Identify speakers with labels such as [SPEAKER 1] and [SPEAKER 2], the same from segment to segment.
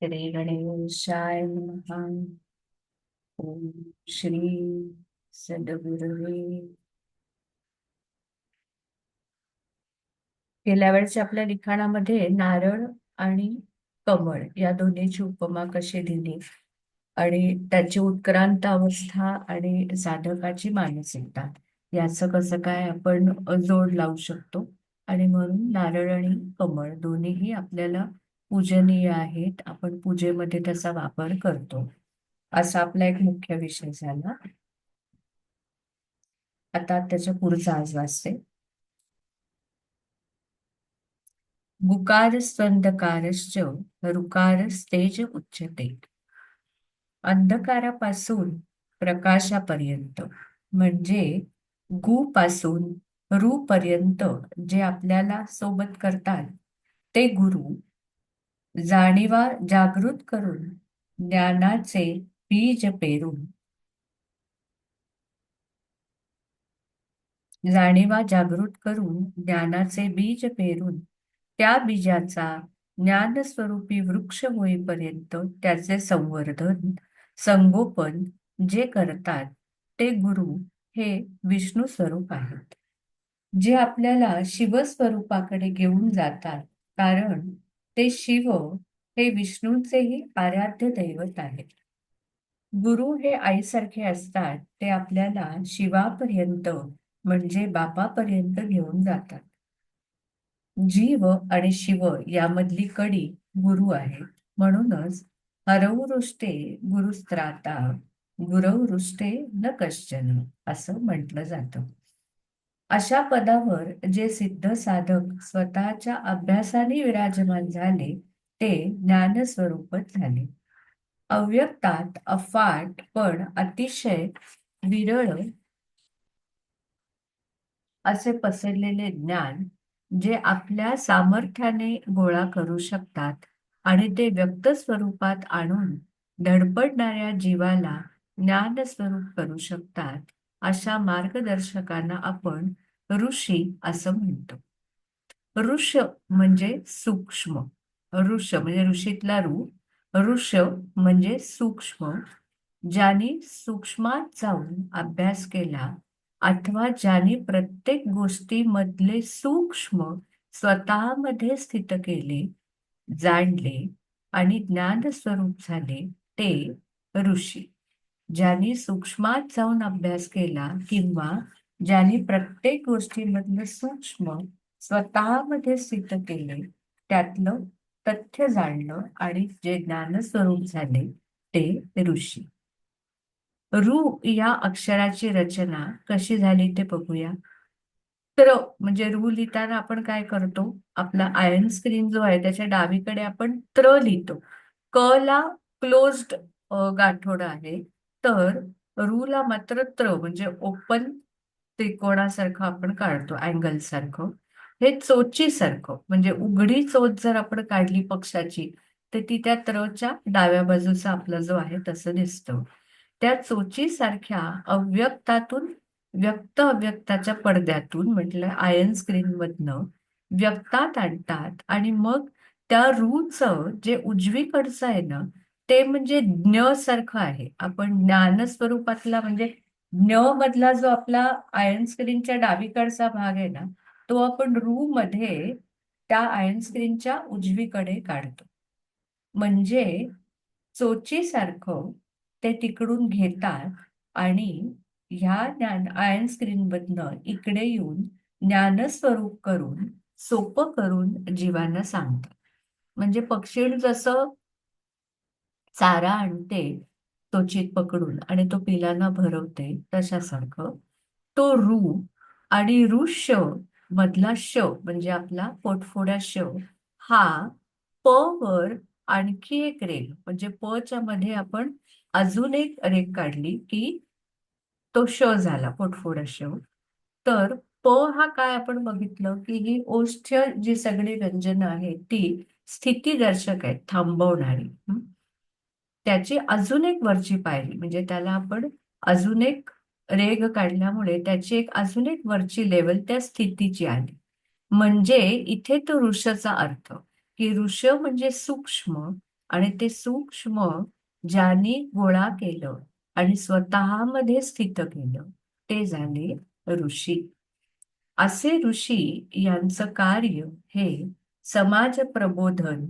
[SPEAKER 1] श्री गणेशाय नमः. ओम श्री सद्गुरुवे. गेल्या वेळेस आपल्या लिखाणामध्ये नारळ आणि कमळ या दोन्हीची उपमा कशी दिली आणि त्याची उत्क्रांत अवस्था आणि साधकाची मानसिकता याचं कसं काय आपण जोड लावू शकतो. आणि म्हणून नारळ आणि कमळ दोन्हीही आपल्याला पूजनीय आहेत. आपण पूजेमध्ये त्याचा वापर करतो. असा आपला एक मुख्य विषय झाला. आता त्याच्या पुढचा आज वाचते. गुकारस्त्वंधकारश्च ऋकारस्तेज उच्यते. अंधकारापासून प्रकाशापर्यंत म्हणजे गु पासून रू पर्यंत जे आपल्याला सोबत करतात ते गुरु. जाणीवा जागृत करून ज्ञानाचे बीज पेरून जाणीवा जागृत करून ज्ञानाचे बीज पेरून त्या बीजाचा ज्ञानस्वरूपी वृक्ष होईपर्यंत त्याचे संवर्धन संगोपन जे करतात ते गुरु हे विष्णू स्वरूप आहेत, जे आपल्याला शिवस्वरूपाकडे घेऊन जातात. कारण ते शिव हे विष्णूंचेही आराध्य दैवत आहेत. गुरु हे आईसारखे असतात. ते आपल्याला शिवापर्यंत म्हणजे बापापर्यंत घेऊन जातात. जीव आणि शिव यामधली कडी गुरु आहे. म्हणूनच हरवृष्टे गुरुस्त्राता गुरवृष्टे न कश्चन असं म्हटलं जातं. अशा पदावर जे सिद्ध साधक स्वतःच्या अभ्यासाने विराजमान झाले ते ज्ञानस्वरूपच झाले. अव्यक्तात अफाट पण अतिशय विरळ असे पसरलेले ज्ञान जे आपल्या सामर्थ्याने गोळा करू शकतात आणि ते व्यक्त स्वरूपात आणून धडपडणाऱ्या जीवाला ज्ञान स्वरूप करू शकतात, अशा मार्गदर्शकांना आपण ऋषी असं म्हणतो. ऋष म्हणजे सूक्ष्म. ऋष म्हणजे ऋषीतला ऋ. ऋष म्हणजे सूक्ष्म. ज्यांनी सूक्ष्मात जाऊन अभ्यास केला अथवा ज्यांनी प्रत्येक गोष्टीमधले सूक्ष्म स्वतःमध्ये स्थित केले, जाणले आणि ज्ञान स्वरूप झाले ते ऋषी. ज्यांनी सूक्ष्मात जाऊन अभ्यास केला किंवा ज्यांनी प्रत्येक गोष्टीमधलं सूक्ष्म स्वतःमध्ये स्थित केले, त्यातलं तथ्य जाणलं आणि जे ज्ञानस्वरूप झाले ते ऋषी. ऋ या अक्षराची रचना कशी झाली ते बघूया. त्र म्हणजे ऋ लिहिताना आपण काय करतो, आपला आयर्न स्क्रीन जो आहे त्याच्या डावीकडे आपण त्र लिहितो. क ला क्लोज्ड गाठोडं आहे, तर ऋ ला मात्र त्र म्हणजे ओपन त्रिकोणासारखं आपण काढतो, अँगल सारखं. हे चोचीसारखं म्हणजे उघडी चोच जर आपण काढली पक्षाची तर ती त्या त्रच्या डाव्या बाजूचा आपला जो आहे तसं दिसतं. त्या चोचीसारख्या अव्यक्तातून व्यक्त अव्यक्ताच्या पडद्यातून म्हटलं आयर्न स्क्रीन मधनं व्यक्तात आणतात आणि मग त्या रूचं जे उजवीकडचं आहे ना ते म्हणजे ज्ञ सारखं आहे. आपण ज्ञान स्वरूपातला म्हणजे ज्ञ मधला जो आपला आयर्न स्क्रीनच्या डावीकडचा भाग आहे ना तो आपण रू मध्ये त्या आयर्न स्क्रीनच्या उजवीकडे काढतो. म्हणजे चोचीसारखं ते तिकडून घेतात आणि ह्या आयर्न स्क्रीन मधनं इकडे येऊन ज्ञानस्वरूप करून सोपं करून जीवांना सांगतात. म्हणजे पक्षी जसं चारा आणते त्वचित पकडून आणि तो पिलांना भरवते तशासारखं तो रू आणि ऋष मधला श म्हणजे आपला पोटफोड्या श हा प वर आणखी एक रेघ म्हणजे प च्या मध्ये आपण अजून एक रेघ काढली की तो श झाला पोटफोडा श. तर प हा काय आपण बघितलं की ही ओष्ठ्य जी सगळी व्यंजनं आहेत ती स्थितीदर्शक आहेत, थांबवणारी. त्याची अजून एक वरची पायरी म्हणजे त्याला आपण अजून एक रेघ काढल्यामुळे त्याची एक अजून एक वरची लेवल त्या स्थितीची आली. म्हणजे इथे तो ऋषचा अर्थ की ऋष म्हणजे सूक्ष्म आणि ते सूक्ष्म ज्यांनी गोळा केलं आणि स्वतःमध्ये स्थित केलं ते झाले ऋषी. असे ऋषी यांचं कार्य हे समाज प्रबोधन,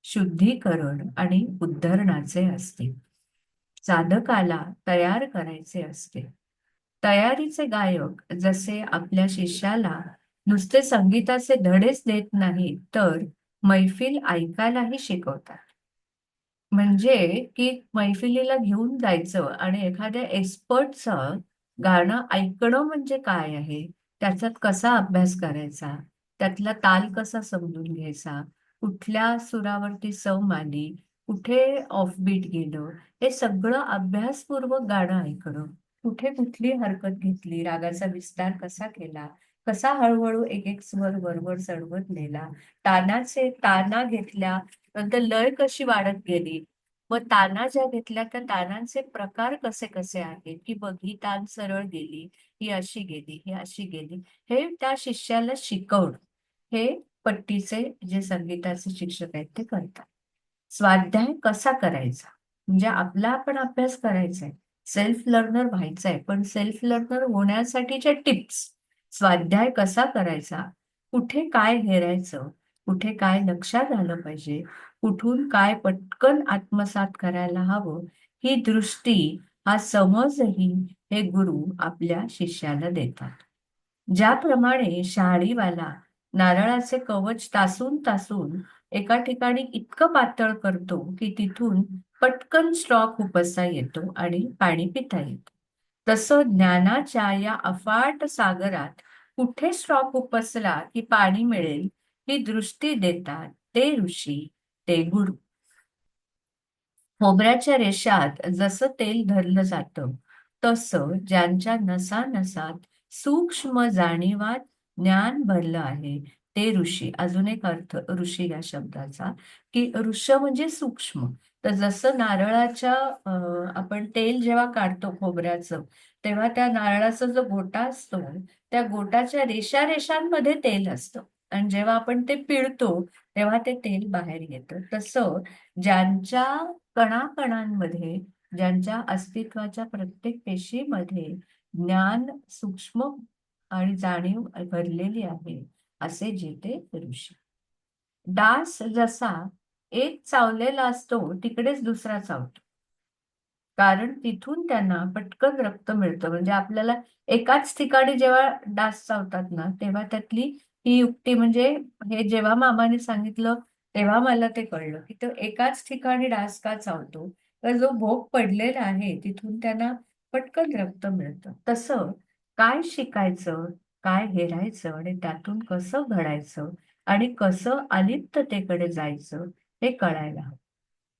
[SPEAKER 1] शुद्धीकरण आणि उद्धरणाचे असते. साधकाला तयार करायचे असते. तयारीचे गायक जसे आपल्या शिष्याला नुसते संगीताचे धडेच देत नाहीत, तर मैफिल ऐकायलाही शिकवतात. म्हणजे की मैफिलीला घेऊन जायचं आणि एखाद्या एक्सपर्टचं गाणं ऐकणं म्हणजे काय आहे, त्याच्यात कसा अभ्यास करायचा, त्यातला ताल कसा समजून घ्यायचा, कुठल्या सुरावरती सम आली, कुठे ऑफबीट गेलं, हे सगळं अभ्यासपूर्वक गाणं ऐकणं. कुठे कुठली हरकत घेतली, रागाचा विस्तार कसा केला, कसा हळूहळू एक एक स्वर वरवर चढवत नेला, ताना घेतल्या, नंतर लय कशी वाढत गेली, मग ताना ज्या घेतल्या त्या तानांचे प्रकार कसे कसे आहेत, की बघ ही तान सरळ गेली, ही अशी गेली, ही अशी गेली, हे त्या शिष्याला शिकवणं, हे पट्टीचे जे संगीताचे शिक्षक आहेत ते करतात. स्वाध्याय कसा करायचा, म्हणजे आपला आपण अभ्यास करायचा आहे, सेल्फ लर्नर व्हायचं आहे, पण सेल्फ लर्नर होण्यासाठीच्या टिप्स, स्वाध्याय कसा करायचा, कुठे काय हेरायचं, कुठे काय लक्षात आलं पाहिजे, कुठून काय पटकन आत्मसात करायला हवं, ही दृष्टी, हा समजही हे गुरु आपल्या शिष्याला देतात. ज्याप्रमाणे शहाळीवाला नारळाचे कवच तासून तासून एका ठिकाणी इतकं पातळ करतो की तिथून पटकन स्ट्रॉ खुपसता येतो आणि पाणी पिता येतं, तसं ज्ञानाच्या या अफाट सागरात कुठे स्ट्रॉ खुपसला की पाणी मिळेल ही दृष्टी देतात ते ऋषी, ते गुरु. खोबऱ्याच्या रेषात जसं तेल धरलं जातं, तसं ज्यांच्या नसानसात सूक्ष्म जाणीवात ज्ञान भरलं आहे ते ऋषी. अजून एक अर्थ ऋषी या शब्दाचा, की ऋष म्हणजे सूक्ष्म. तर जसं नारळाच्या आपण तेल जेव्हा काढतो खोबऱ्याचं, तेव्हा त्या नारळाचा जो गोटा असतो, त्या गोटाच्या रेषा रेषांमध्ये तेल असतं आणि जेव्हा आपण ते पिळतो तेव्हा ते तेल बाहेर येतं. तसं ज्यांच्या कणाकणांमध्ये, ज्यांच्या अस्तित्वाच्या प्रत्येक पेशीमध्ये ज्ञान सूक्ष्म आणि जाणीव भरलेली आहे, असे जेथे ऋषी. डास जसा एक चावलेला असतो तिकडेच दुसरा चावतो, कारण तिथून त्यांना पटकन रक्त मिळतं. म्हणजे आपल्याला एकाच ठिकाणी जेव्हा डास चावतात ना, तेव्हा त्यातली ही युक्ती, म्हणजे हे जेव्हा मामाने सांगितलं तेव्हा मला ते कळलं, की तो एकाच ठिकाणी डास का चावतो, तर जो भोग पडलेला आहे तिथून त्यांना पटकन रक्त मिळतं. तसं काय शिकायचं, काय हेरायचं आणि त्यातून कसं घडायचं आणि कसं अलिप्ततेकडे जायचं हे कळायला हवं.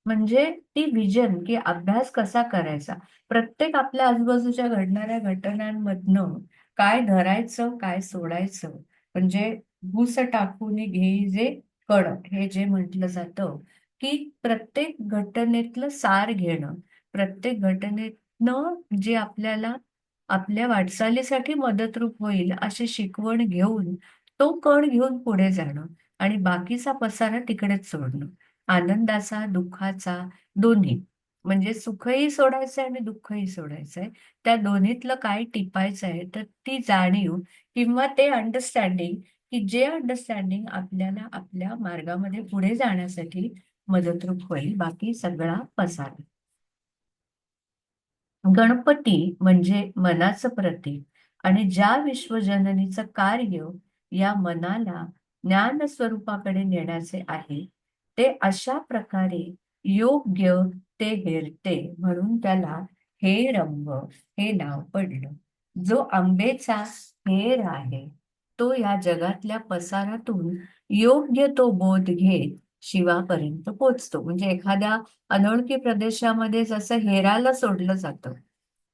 [SPEAKER 1] म्हणजे ती विजन, की अभ्यास कसा करायचा, प्रत्येक आपल्या आजूबाजूच्या घडणाऱ्या घटनांमधनं काय धरायचं, काय सोडायचं, म्हणजे भूस टाकून घेई जे कण, हे जे म्हटलं जातं, की प्रत्येक घटनेतलं सार घेणं, प्रत्येक घटनेतनं जे आपल्याला आपल्या वाटचालीसाठी मदतरूप होईल अशी शिकवण घेऊन तो कण घेऊन पुढे जाणं आणि बाकीचा पसारा तिकडेच सोडणं. आनंदाचा, दुःखाचा, दोन्ही. म्हणजे सुखही सोडायचंय आणि दुःखही सोडायचंय. त्या दोन्हीतलं काय टिपायचं आहे, तर ती जाणीव किंवा ते अंडरस्टँडिंग, की जे अंडरस्टँडिंग आपल्याला आपल्या मार्गामध्ये पुढे जाण्यासाठी मदतरूप होईल, बाकी सगळा पसारा. गणपती म्हणजे मनाचं प्रतीक आणि ज्या विश्वजननीचं कार्य या मनाला ज्ञान स्वरूपाकडे नेण्याचे आहे, ते अशा प्रकारे योग्य ते हेरते, म्हणून त्याला हेरंब हे नाव पडलं. जो आंबेचा हेर आहे, तो या जगातल्या पसारातून योग्य तो बोध घेत शिवापर्यंत पोचतो. म्हणजे एखाद्या अनोळखी प्रदेशामध्ये जसं हेराला सोडलं जातं,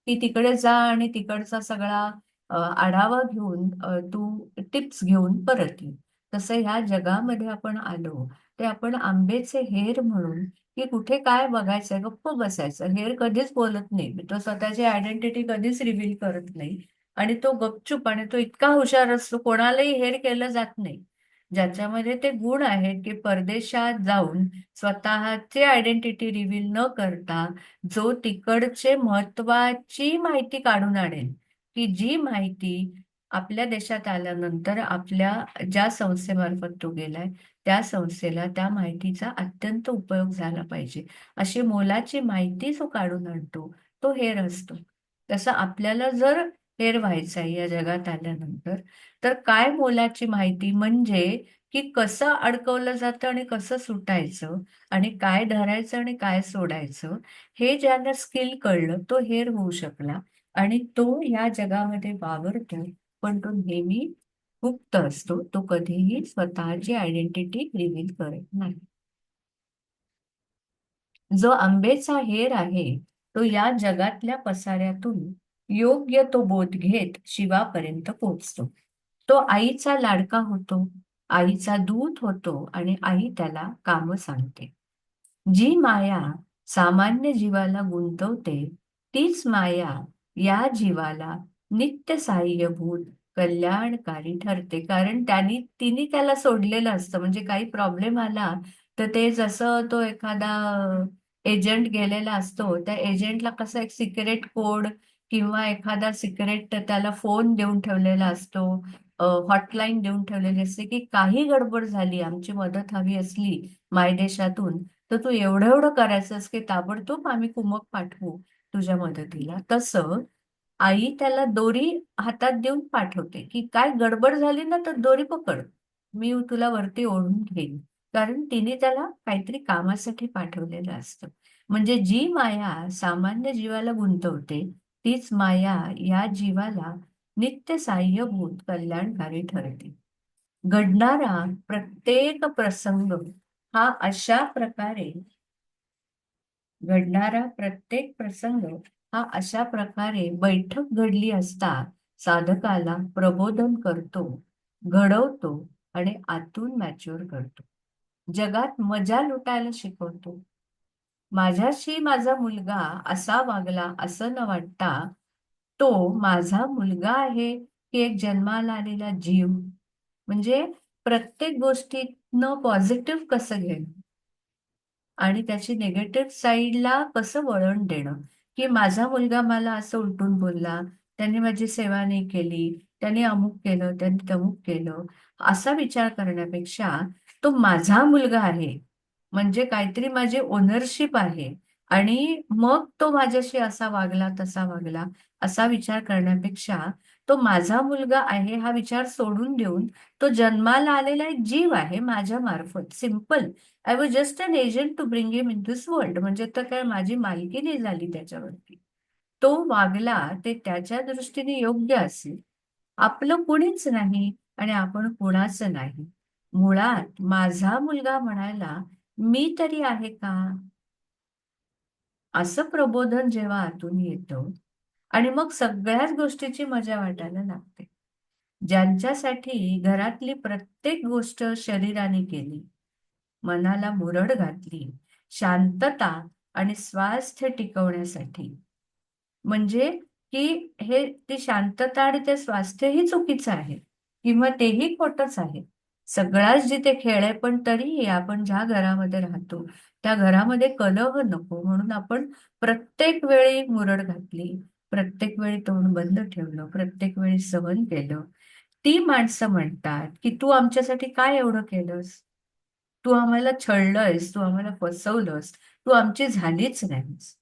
[SPEAKER 1] की तिकडे जा आणि तिकडचा सगळा आढावा घेऊन तू टिप्स घेऊन परत ये. तसं ह्या जगामध्ये आपण आलो, ते आपण आंबेचे हेर म्हणून, की कुठे काय बघायचंय, गप्प बसायचं. हेर कधीच बोलत नाही. तो स्वतःची आयडेंटिटी कधीच रिव्हील करत नाही आणि तो गपचूप, आणि तो इतका हुशार असतो, कोणालाही हेर केलं जात नाही. ज्याच्यामध्ये ते गुण आहेत की परदेशात जाऊन स्वतःचे आयडेंटिटी रिव्हील न करता जो तिकडचे महत्वाची माहिती काढून आणेल, की जी माहिती आपल्या देशात आल्यानंतर आपल्या ज्या संस्थेमार्फत तो गेलाय, त्या संस्थेला त्या माहितीचा अत्यंत उपयोग झाला पाहिजे. अशी मोलाची माहिती जो काढून आणतो, तो हेर असतो. तसं आपल्याला जर हेर व्हायचं आहे या जगात आल्यानंतर, तर काय मोलाची माहिती म्हणजे की कसं अडकवलं जातं आणि कसं सुटायचं आणि काय धरायचं आणि काय सोडायचं, हे ज्याला स्किल कळलं, तो हेर होऊ शकला आणि तो या जगामध्ये वावरतो, पण तो नेहमी गुप्त असतो. तो कधीही स्वतःची आयडेंटिटी रिव्हील करत नाही. जो आंबेचा हेर आहे, तो या जगातल्या पसाऱ्यातून योग्य तो बोध घेत शिवापर्यंत पोहोचतो. तो आईचा लाडका होतो, आईचा दूत होतो आणि आई त्याला कामं सांगते. जी माया सामान्य जीवाला गुंतवते, तीच माया या जीवाला नित्य सहाय्यभूत, कल्याणकारी ठरते. कारण तिने त्याला सोडलेलं असतं. म्हणजे काही प्रॉब्लेम आला, तर ते जसं तो एखादा एजंट गेलेला असतो, त्या एजंटला कसं एक सिक्रेट कोड किंवा एखादा सिक्रेट त्याला फोन देऊन ठेवलेला असतो, हॉटलाईन देऊन ठेवलेली असते, की काही गडबड झाली, आमची मदत हवी असली मायदेशातून, तर तू एवढं एवढं करायचंस की ताबडतोब आम्ही कुमक पाठवू तुझ्या मदतीला. तसं आई त्याला दोरी हातात देऊन पाठवते, की काय गडबड झाली ना तर दोरी पकड. मी तुला वरती ओढून घेईन. कारण तिने त्याला काहीतरी कामासाठी पाठवलेलं असतं. म्हणजे जी माया सामान्य जीवाला गुंतवते, तीच माया या जीवाला नित्य साह्यभूत कल्याणकारी ठरते. घडणारा प्रत्येक प्रसंग हा अशा प्रकारे घडणारा प्रत्येक प्रसंग हा अशा प्रकारे बैठक घडली असता साधकाला प्रबोधन करतो, घडवतो आणि आतून मॅच्युअर करतो. जगात मजा लुटायला शिकवतो. माझ्याशी माझा मुलगा असा वागला असं न वाटता, तो माझा मुलगा आहे की एक जन्माला आलेला जीव. म्हणजे प्रत्येक गोष्टीतनं पॉझिटिव्ह कसं घेणं आणि त्याची निगेटिव्ह साईडला कसं वळण देणं, की माझा मुलगा मला असं उलटून बोलला, त्याने माझी सेवा नाही केली, त्याने अमुक केलं, त्याने तमुक केलं, असा विचार करण्यापेक्षा तो माझा मुलगा आहे, म्हणजे काहीतरी माझी ओनरशिप आहे आणि मग तो माझ्याशी असा वागला, तसा वागला, असा विचार करण्यापेक्षा तो माझा मुलगा आहे हा विचार सोडून देऊन तो जन्माला आलेला एक जीव आहे माझ्या मार्फत. Simple. I was just an agent to bring him in this world. म्हणजे तर काय माझी मालकी नाही झाली त्याच्यावरती. तो वागला ते त्याच्या दृष्टीने योग्य असेल. आपलं कुणीच नाही आणि आपण कुणाचं नाही. मुळात माझा मुलगा म्हणायला मी तरी आहे का? असं प्रबोधन जेव्हा आतून येतं आणि मग सगळ्याच गोष्टीची मजा वाटायला लागते. ज्यांच्यासाठी घरातली प्रत्येक गोष्ट शरीराने केली, मनाला मुरड घातली, शांतता आणि स्वास्थ्य टिकवण्यासाठी. म्हणजे की ती शांतता आणि ते स्वास्थ्यही चुकीचं आहे किंवा तेही खोटंच आहे. सगळाच जिथे खेळ आहे, पण तरीही आपण ज्या घरामध्ये राहतो, त्या घरामध्ये कलह नको म्हणून आपण प्रत्येक वेळी मुरड घातली, प्रत्येक वेळी तोंड बंद ठेवलं, प्रत्येक वेळी सहन केलं. ती माणसं म्हणतात, की "तू आमच्यासाठी काय एवढं केलंस? तू आम्हाला छळलंयस, तू आम्हाला फसवलंस, तू आमची झालीच नाहीस."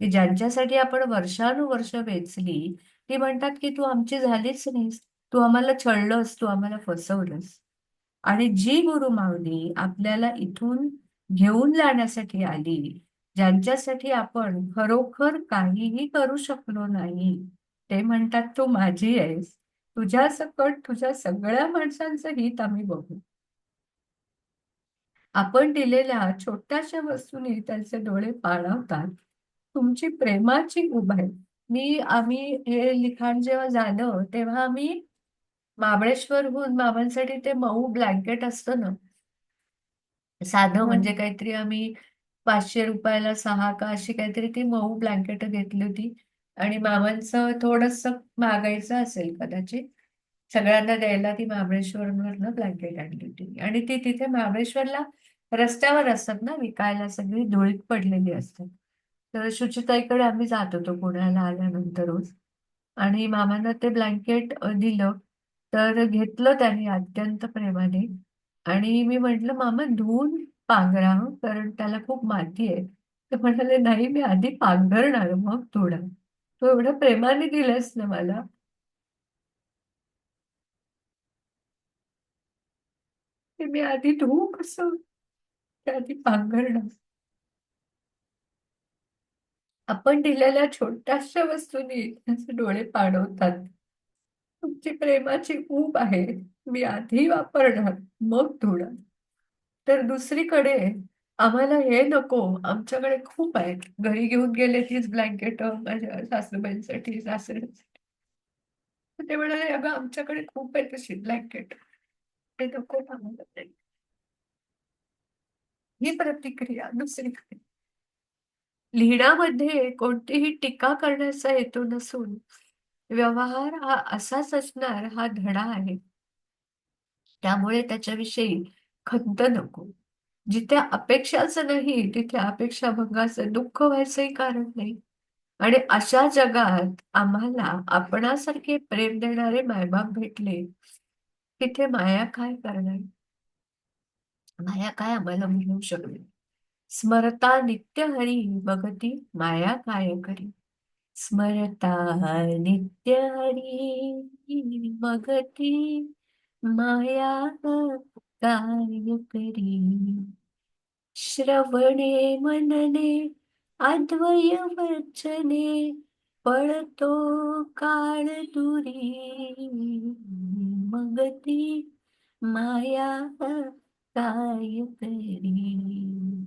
[SPEAKER 1] की ज्यांच्यासाठी आपण वर्षानुवर्ष वेचली, ती म्हणतात, की "तू आमची झालीच नाहीस. तू आम्हाला छळलंस, तू आम्हाला फसवलंस." आणि जी गुरुमाऊली आपल्याला इथून घेऊन जाण्यासाठी आली, ज्यांच्यासाठी आपण खरोखर काहीही करू शकलो नाही, ते म्हणतात, "तू माझी आहेस. तुझ्यासकट तुझ्या सगळ्या माणसांचं हित आम्ही बघू." आपण दिलेल्या छोट्याशा वस्तूंनी त्यांचे डोळे पाणावतात. तुमची प्रेमाची उब आहे. आम्ही हे लिखाण जेव्हा झालं, तेव्हा आम्ही महाबळेश्वरहून मामांसाठी ते मऊ ब्लँकेट असतं ना, साधं म्हणजे काहीतरी आम्ही ₹500 6 का अशी काहीतरी ती मऊ ब्लँकेट घेतली होती आणि मामांचं थोडंसं महागाईचं असेल कदाचित. सगळ्यांना द्यायला ती महाबळेश्वरवरनं ब्लँकेट आणली होती आणि ती तिथे महाबळेश्वरला रस्त्यावर असतात ना विकायला, सगळी धुळीत पडलेली असतात. तर शुचिताईकडे आम्ही जात होतो पुण्याला आल्यानंतर रोज. आणि मामानं ते ब्लँकेट दिलं. तर घेतलं त्याने अत्यंत प्रेमाने. आणि मी म्हटलं, मामा धुवून पांघरा हं, कारण त्याला खूप माती आहे. तर म्हणाले, नाही मी आधी पांघरणार मग धुणार. तू एवढ्या प्रेमाने दिलंस ना मला, की मी आधी धुवू कसं, ते आधी पांघरणं. आपण दिलेल्या छोट्याशा वस्तूंनी त्यांचे डोळे पाणवतात. तुमची प्रेमाची ऊब आहे, मी आधी वापरणार मग धुणार. तर दुसरीकडे आम्हाला हे नको, आमच्याकडे खूप आहेत, घरी घेऊन गेले तीच ब्लँकेट माझ्या सासूबाईंसाठी, सासऱ्यांसाठी. तर ते म्हणाले, अगं आमच्याकडे खूप आहे तशी ब्लँकेट, ते नको आम्हाला ते. ही प्रतिक्रिया दुसरीकडे. लिहिण्यामध्ये कोणतीही टीका करण्याचा हेतू नसून व्यवहार हा असाच असणार हा धडा आहे. त्यामुळे त्याच्याविषयी खंत नको. जिथे अपेक्षाच नाही तिथे अपेक्षाभंगाचं दुःख व्हायचंही कारण नाही. आणि अशा जगात आम्हाला आपणासारखे प्रेम देणारे मायबाप भेटले, तिथे माया काय करणार? माया काय आम्हाला मिळू शकते? स्मरता नित्य हरी बघती माया काय करी. स्मरता नित्य हरी बघती माया काय करी. श्रवणे मनने अद्वय वचने पळतो काळ दुरी. मग ती माया काय करी.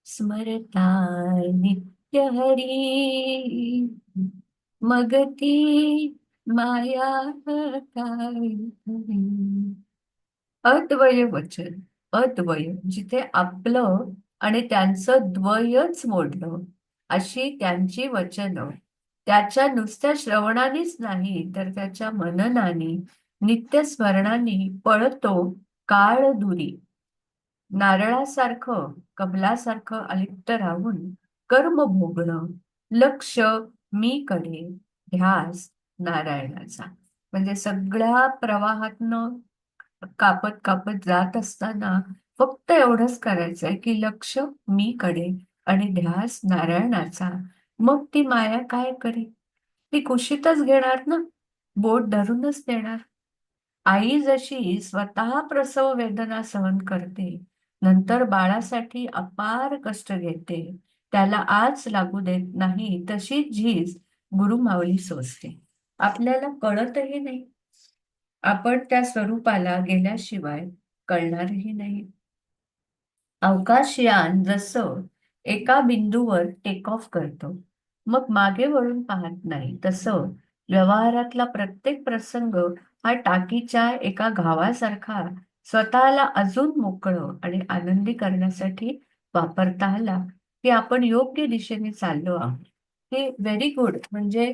[SPEAKER 1] स्मरता नित्य हरी मग ती माया काय करी. अद्वय वचन, अद्वय जिथे आपलं आणि त्यांचं द्वयच मोडलं, अशी त्यांची वचनं त्याच्या नुसत्या श्रवणानेच नाही तर त्याच्या मननाने, नित्य स्मरणाने पळतो काळ दुरी. नारळासारखं कमलासारखं अलिप्त राहून कर्म भोगणं, लक्ष मी कडे, ध्यास नारायणाचा. म्हणजे सगळ्या प्रवाहातनं कापत कापत जात असताना फक्त एवढंच करायचंय की लक्ष मी कडे आणि ध्यास नारायणाचा. मग ती माया काय करी. ती कुशीतच घेणार ना, बोट धरूनच देणार. आई जशी स्वतः प्रसव वेदना सहन करते, नंतर बाळासाठी अपार कष्ट घेते, त्याला आज लागू देत नाही, तशी झीज गुरुमाऊली सोसते. आपल्याला कळतही नाही, आपण त्या स्वरूपाला गेल्याशिवाय कळणारही नाही. अवकाशयान जसं एका बिंदूवर टेक ऑफ करतं, मग मागे वळून पाहत नाही, तसं व्यवहारातला प्रत्येक प्रसंग हा टाकीच्या एका घावासारखा स्वतःला अजून मोकळं आणि आनंदी करण्यासाठी वापरता आला की आपण योग्य दिशेने चाललो आहोत. हे व्हेरी गुड. म्हणजे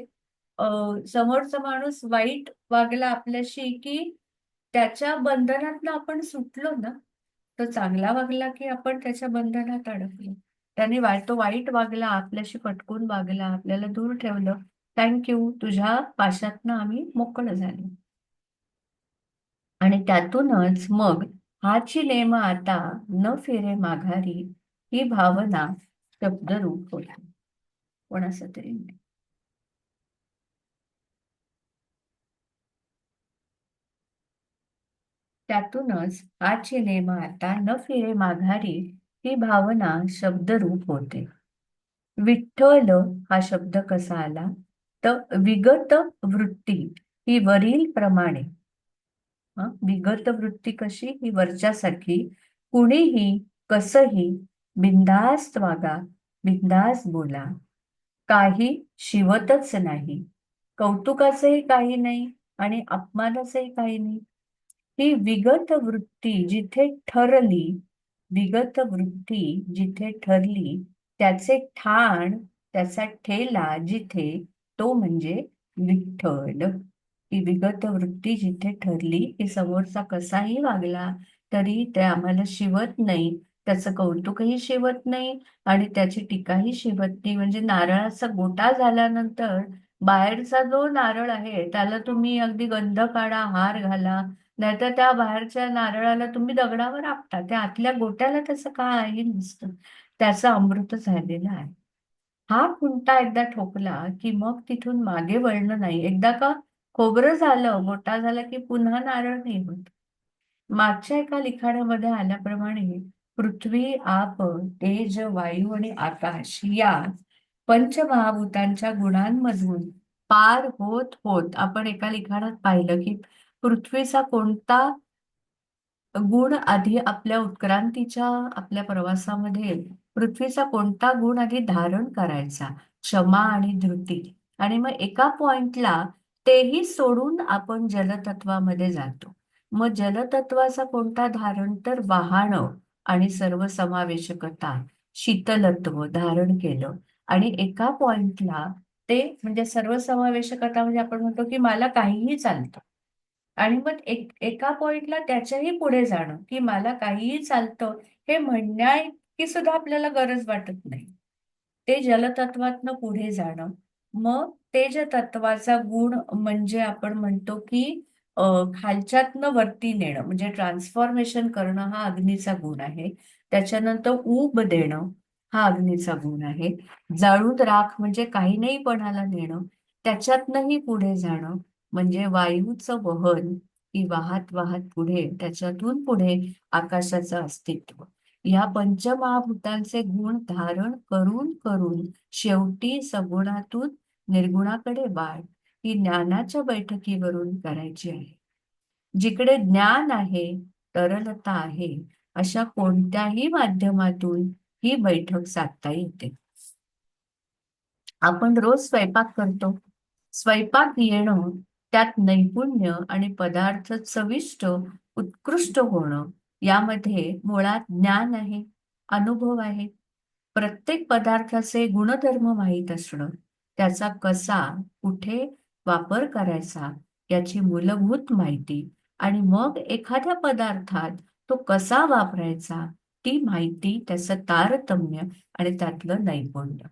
[SPEAKER 1] अ, समोरचा माणूस वाईट वागला आपल्याशी की त्याच्या बंधनातनं आपण सुटलो ना, तो चांगला वागला की आपण त्याच्या बंधनात अडकलो. त्याने तो वाईट वागला, आपल्याशी पटकून वागला, आपल्याला दूर ठेवलं. थँक यू, तुझ्या पाशातनं आम्ही मोकळं झालो. आणि त्यातूनच मग हाची नेम आता न फिरे माघारी ही भावना शब्दरूप होती. कोणाचं तरी त्यातूनच हाची नेम आता न फिरे माघारी ही भावना शब्दरूप होते. विठ्ठल हा शब्द कसा आला, तर विगत वृत्ती ही वरील प्रमाणे. विगत वृत्ती कशी, ही वरच्यासारखी. कुणीही कसंही बिनधास्त वागा, बिनधास्त बोला, काही शिवतच नाही, कौतुकाचंही काही नाही आणि अपमानाचंही काही नाही. ही विगत वृत्ती जिथे ठरली, विगत वृत्ती जिथे ठरली, त्याचे ठाण, त्याचा ठेला जिथे, तो म्हणजे विठ्ठल. की विगत वृत्ती जिथे ठरली की समोरचा कसाही वागला तरी ते आम्हाला शिवत नाही, त्याचं कौतुकही शिवत नाही आणि त्याची टीकाही शिवत नाही. म्हणजे नारळाचा गोटा झाल्यानंतर बाहेरचा जो नारळ आहे त्याला तुम्ही अगदी गंध काढा, हार घाला, नाहीतर त्या बाहेरच्या नारळाला तुम्ही दगडावर आपटा, त्या आतल्या गोट्याला त्याचं काही नसतं. त्याचं अमृत झालेलं आहे. हा खुंटा एकदा ठोकला की मग तिथून मागे वळणं नाही. एकदा का खोबरं झालं, मोठा झाला की पुन्हा नारळ नाही होत. मागच्या एका लिखाणामध्ये आल्याप्रमाणे पृथ्वी, आप, तेज, वायू आणि आकाश या पंचमहाभूतांच्या गुणांमधून पार होत होत आपण एका लिखाणात पाहिलं की पृथ्वीचा कोणता गुण आधी आपल्या उत्क्रांतीच्या आपल्या प्रवासामध्ये पृथ्वीचा कोणता गुण आधी धारण करायचा, क्षमा आणि धृती. आणि मग एका पॉइंटला तेही सोडून आपण जलतत्वामध्ये जातो. मग जलतत्वाचा कोणता धारण, तर वाहणं आणि सर्वसमावेशकता, शीतलत्व धारण केलं. आणि एका पॉइंटला ते म्हणजे सर्वसमावेशकता म्हणजे आपण म्हणतो की मला काहीही चालतं. आणि मग एका पॉइंटला त्याच्याही पुढे जाणं की मला काहीही चालतं हे म्हणण्या की सुद्धा आपल्याला गरज वाटत नाही. ते जलतत्वातनं पुढे जाणं. मग तेज तत्वाचा गुण म्हणजे आपण म्हणतो की अ, खालच्यातनं वरती नेणं म्हणजे ट्रान्सफॉर्मेशन करणं हा अग्नीचा गुण आहे. त्याच्यानंतर ऊब देणं हा अग्नीचा गुण आहे. जाळून राख म्हणजे काही नाही पणाला नेणं, त्याच्यातनंही पुढे जाणं म्हणजे वायूचं वहन की वाहत वाहत पुढे, त्याच्यातून पुढे आकाशाचं अस्तित्व. या पंचमहाभूतांचे गुण धारण करून करून शेवटी सगुणातून निर्गुणाकडे वाढ ही ज्ञानाच्या बैठकीवरून करायची आहे. जिकडे ज्ञान आहे, तरलता आहे, अशा कोणत्याही माध्यमातून ही बैठक साधता येते. आपण रोज स्वयंपाक करतो. स्वयंपाक येणं, त्यात नैपुण्य आणि पदार्थ चविष्ट, उत्कृष्ट होणं यामध्ये मुळात ज्ञान आहे, अनुभव आहे. प्रत्येक पदार्थाचे गुणधर्म माहीत असणं, त्याचा कसा, कुठे वापर करायचा याची मूलभूत माहिती आणि मग एखाद्या पदार्थात तो कसा वापरायचा ती माहिती, त्याचं तारतम्य आणि त्यातलं नैपुण्य.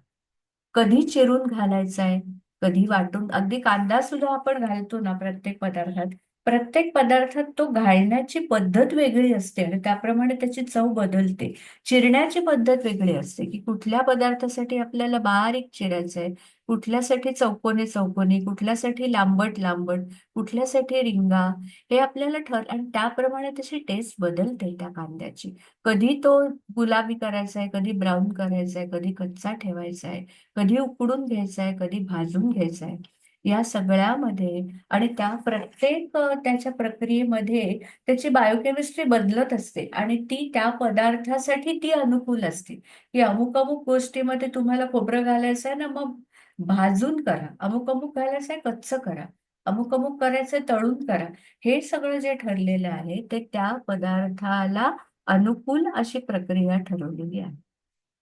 [SPEAKER 1] कधी चिरून घालायचाय, कधी वाटून, अगदी कांदा सुद्धा आपण घालतो ना प्रत्येक पदार्थात. प्रत्येक पदार्थात तो घालण्याची पद्धत वेगळी असते आणि त्याप्रमाणे त्याची चव बदलते. चिरण्याची पद्धत वेगळी असते की कुठल्या पदार्थासाठी आपल्याला बारीक चिरायचंय, कुठल्यासाठी चौकोनी चौकोनी, कुठल्यासाठी लांबट लांबट, कुठल्यासाठी रिंगा, हे आपल्याला आणि त्याप्रमाणे त्याची टेस्ट बदलते त्या कांद्याची. कधी तो गुलाबी करायचा आहे, कधी ब्राऊन करायचा आहे, कधी कच्चा ठेवायचा आहे, कधी उकडून घ्यायचा आहे, कधी भाजून घ्यायचा आहे. या सगळ्यामध्ये आणि त्या प्रत्येक त्याच्या प्रक्रियेमध्ये त्याची बायोकेमिस्ट्री बदलत असते आणि ती त्या पदार्थासाठी ती अनुकूल असते. की अमुक अमुक गोष्टीमध्ये तुम्हाला खोबरं घालायचं आहे ना, मग भाजून करा. अमुक अमुक घालायचं आहे, कच्चं करा. अमुक अमुक करायचं तळून करा. हे सगळं जे ठरलेलं आहे ते त्या पदार्थाला अनुकूल अशी प्रक्रिया ठरवलेली आहे.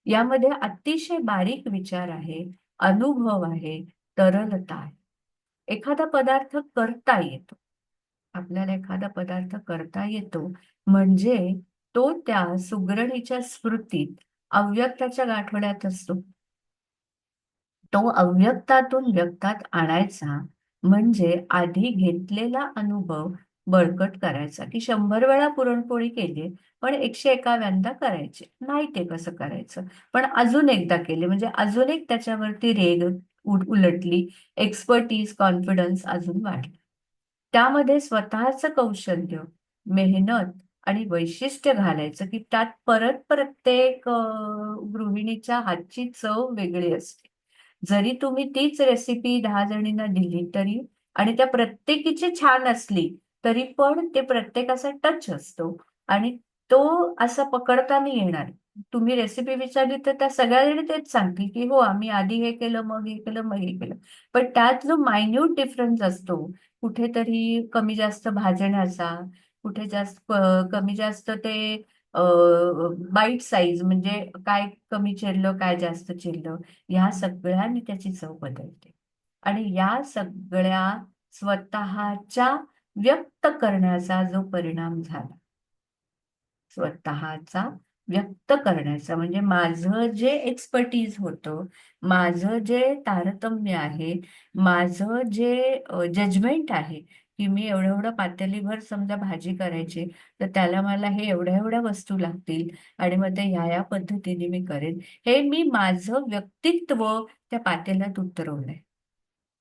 [SPEAKER 1] यामध्ये अतिशय बारीक विचार आहे, अनुभव आहे, तरलता आहे. एखादा पदार्थ करता येतो. आपल्याला एखादा पदार्थ करता येतो म्हणजे तो त्या सुगरणीच्या स्मृतीत अव्यक्ताच्या गाठोड्यात असतो. तो अव्यक्तातून व्यक्तात आणायचा म्हणजे आधी घेतलेला अनुभव बळकट करायचा की 100 वेळा पुरणपोळी केली पण 101व्यांदा करायचे नाही ते कसं करायचं, पण अजून एकदा केले म्हणजे अजून एक त्याच्यावरती रेग उलटली, एक्सपर्टीज कॉन्फिडन्स अजून वाढला. त्यामध्ये स्वतःचं कौशल्य, मेहनत आणि वैशिष्ट्य घालायचं की त्यात परत प्रत्येक गृहिणीच्या हातची चव वेगळी असते. जरी तुम्ही तीच रेसिपी 10 जणींना दिली तरी आणि त्या प्रत्येकीची छान असली तरी पण ते प्रत्येकाचा टच असतो आणि तो असा पकडता नाही येणार. तुम्ही रेसिपी विचारली तर त्या सगळ्याजणी तेच सांगतील की हो आम्ही आधी हे केलं, मग हे केलं, मग हे केलं. पण त्यात जो मायन्यूट डिफरन्स असतो, कुठेतरी कमी जास्त भाजण्याचा, कुठे कमी जास्त ते बाईट साईज म्हणजे काय कमी चिरलं, काय जास्त चिरलं, ह्या सगळ्यांनी त्याची चव बदलते. आणि या सगळ्या स्वतःच्या व्यक्त करण्याचा जो परिणाम झाला, स्वतःचा व्यक्त करण्याचा म्हणजे माझं जे एक्सपर्टीज होतं, माझं जे तारतम्य आहे, माझं जे जजमेंट आहे, की मी एवढं एवढं पातेलीभर समजा भाजी करायची, तर त्याला मला हे एवढ्या एवढ्या वस्तू लागतील आणि मग ते ह्या पद्धतीने मी करेन. हे मी माझं व्यक्तित्व त्या पातेल्यात उतरवलंय.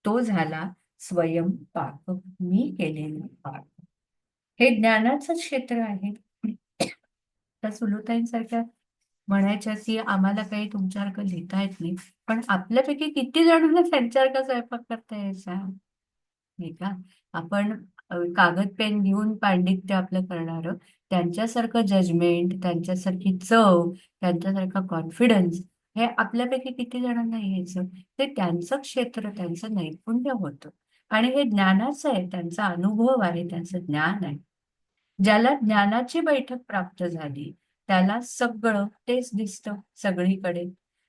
[SPEAKER 1] तो झाला स्वयंपाक, मी केलेला पाक. हे ज्ञानाचं क्षेत्र आहे. त्या सुलोताईंसारख्या म्हणायच्या की आम्हाला काही तुमच्यासारखं लिहिता येत नाही, पण आपल्यापैकी किती जणांना त्यांच्यासारखा स्वयंपाक करता यायचा, नाही का? आपण कागद पेन घेऊन पांडित्य आपलं करणार, त्यांच्यासारखं जजमेंट, त्यांच्यासारखी चव, त्यांच्यासारखा कॉन्फिडन्स हे आपल्यापैकी किती जणांना यायचं. ते त्यांचं क्षेत्र, त्यांचं नैपुण्य होतं आणि हे ज्ञानाचं आहे, त्यांचा अनुभव आहे, त्यांचं ज्ञान आहे. ज्याला ज्ञानाची बैठक प्राप्त झाली त्याला सगळं तेच दिसतं सगळीकडे.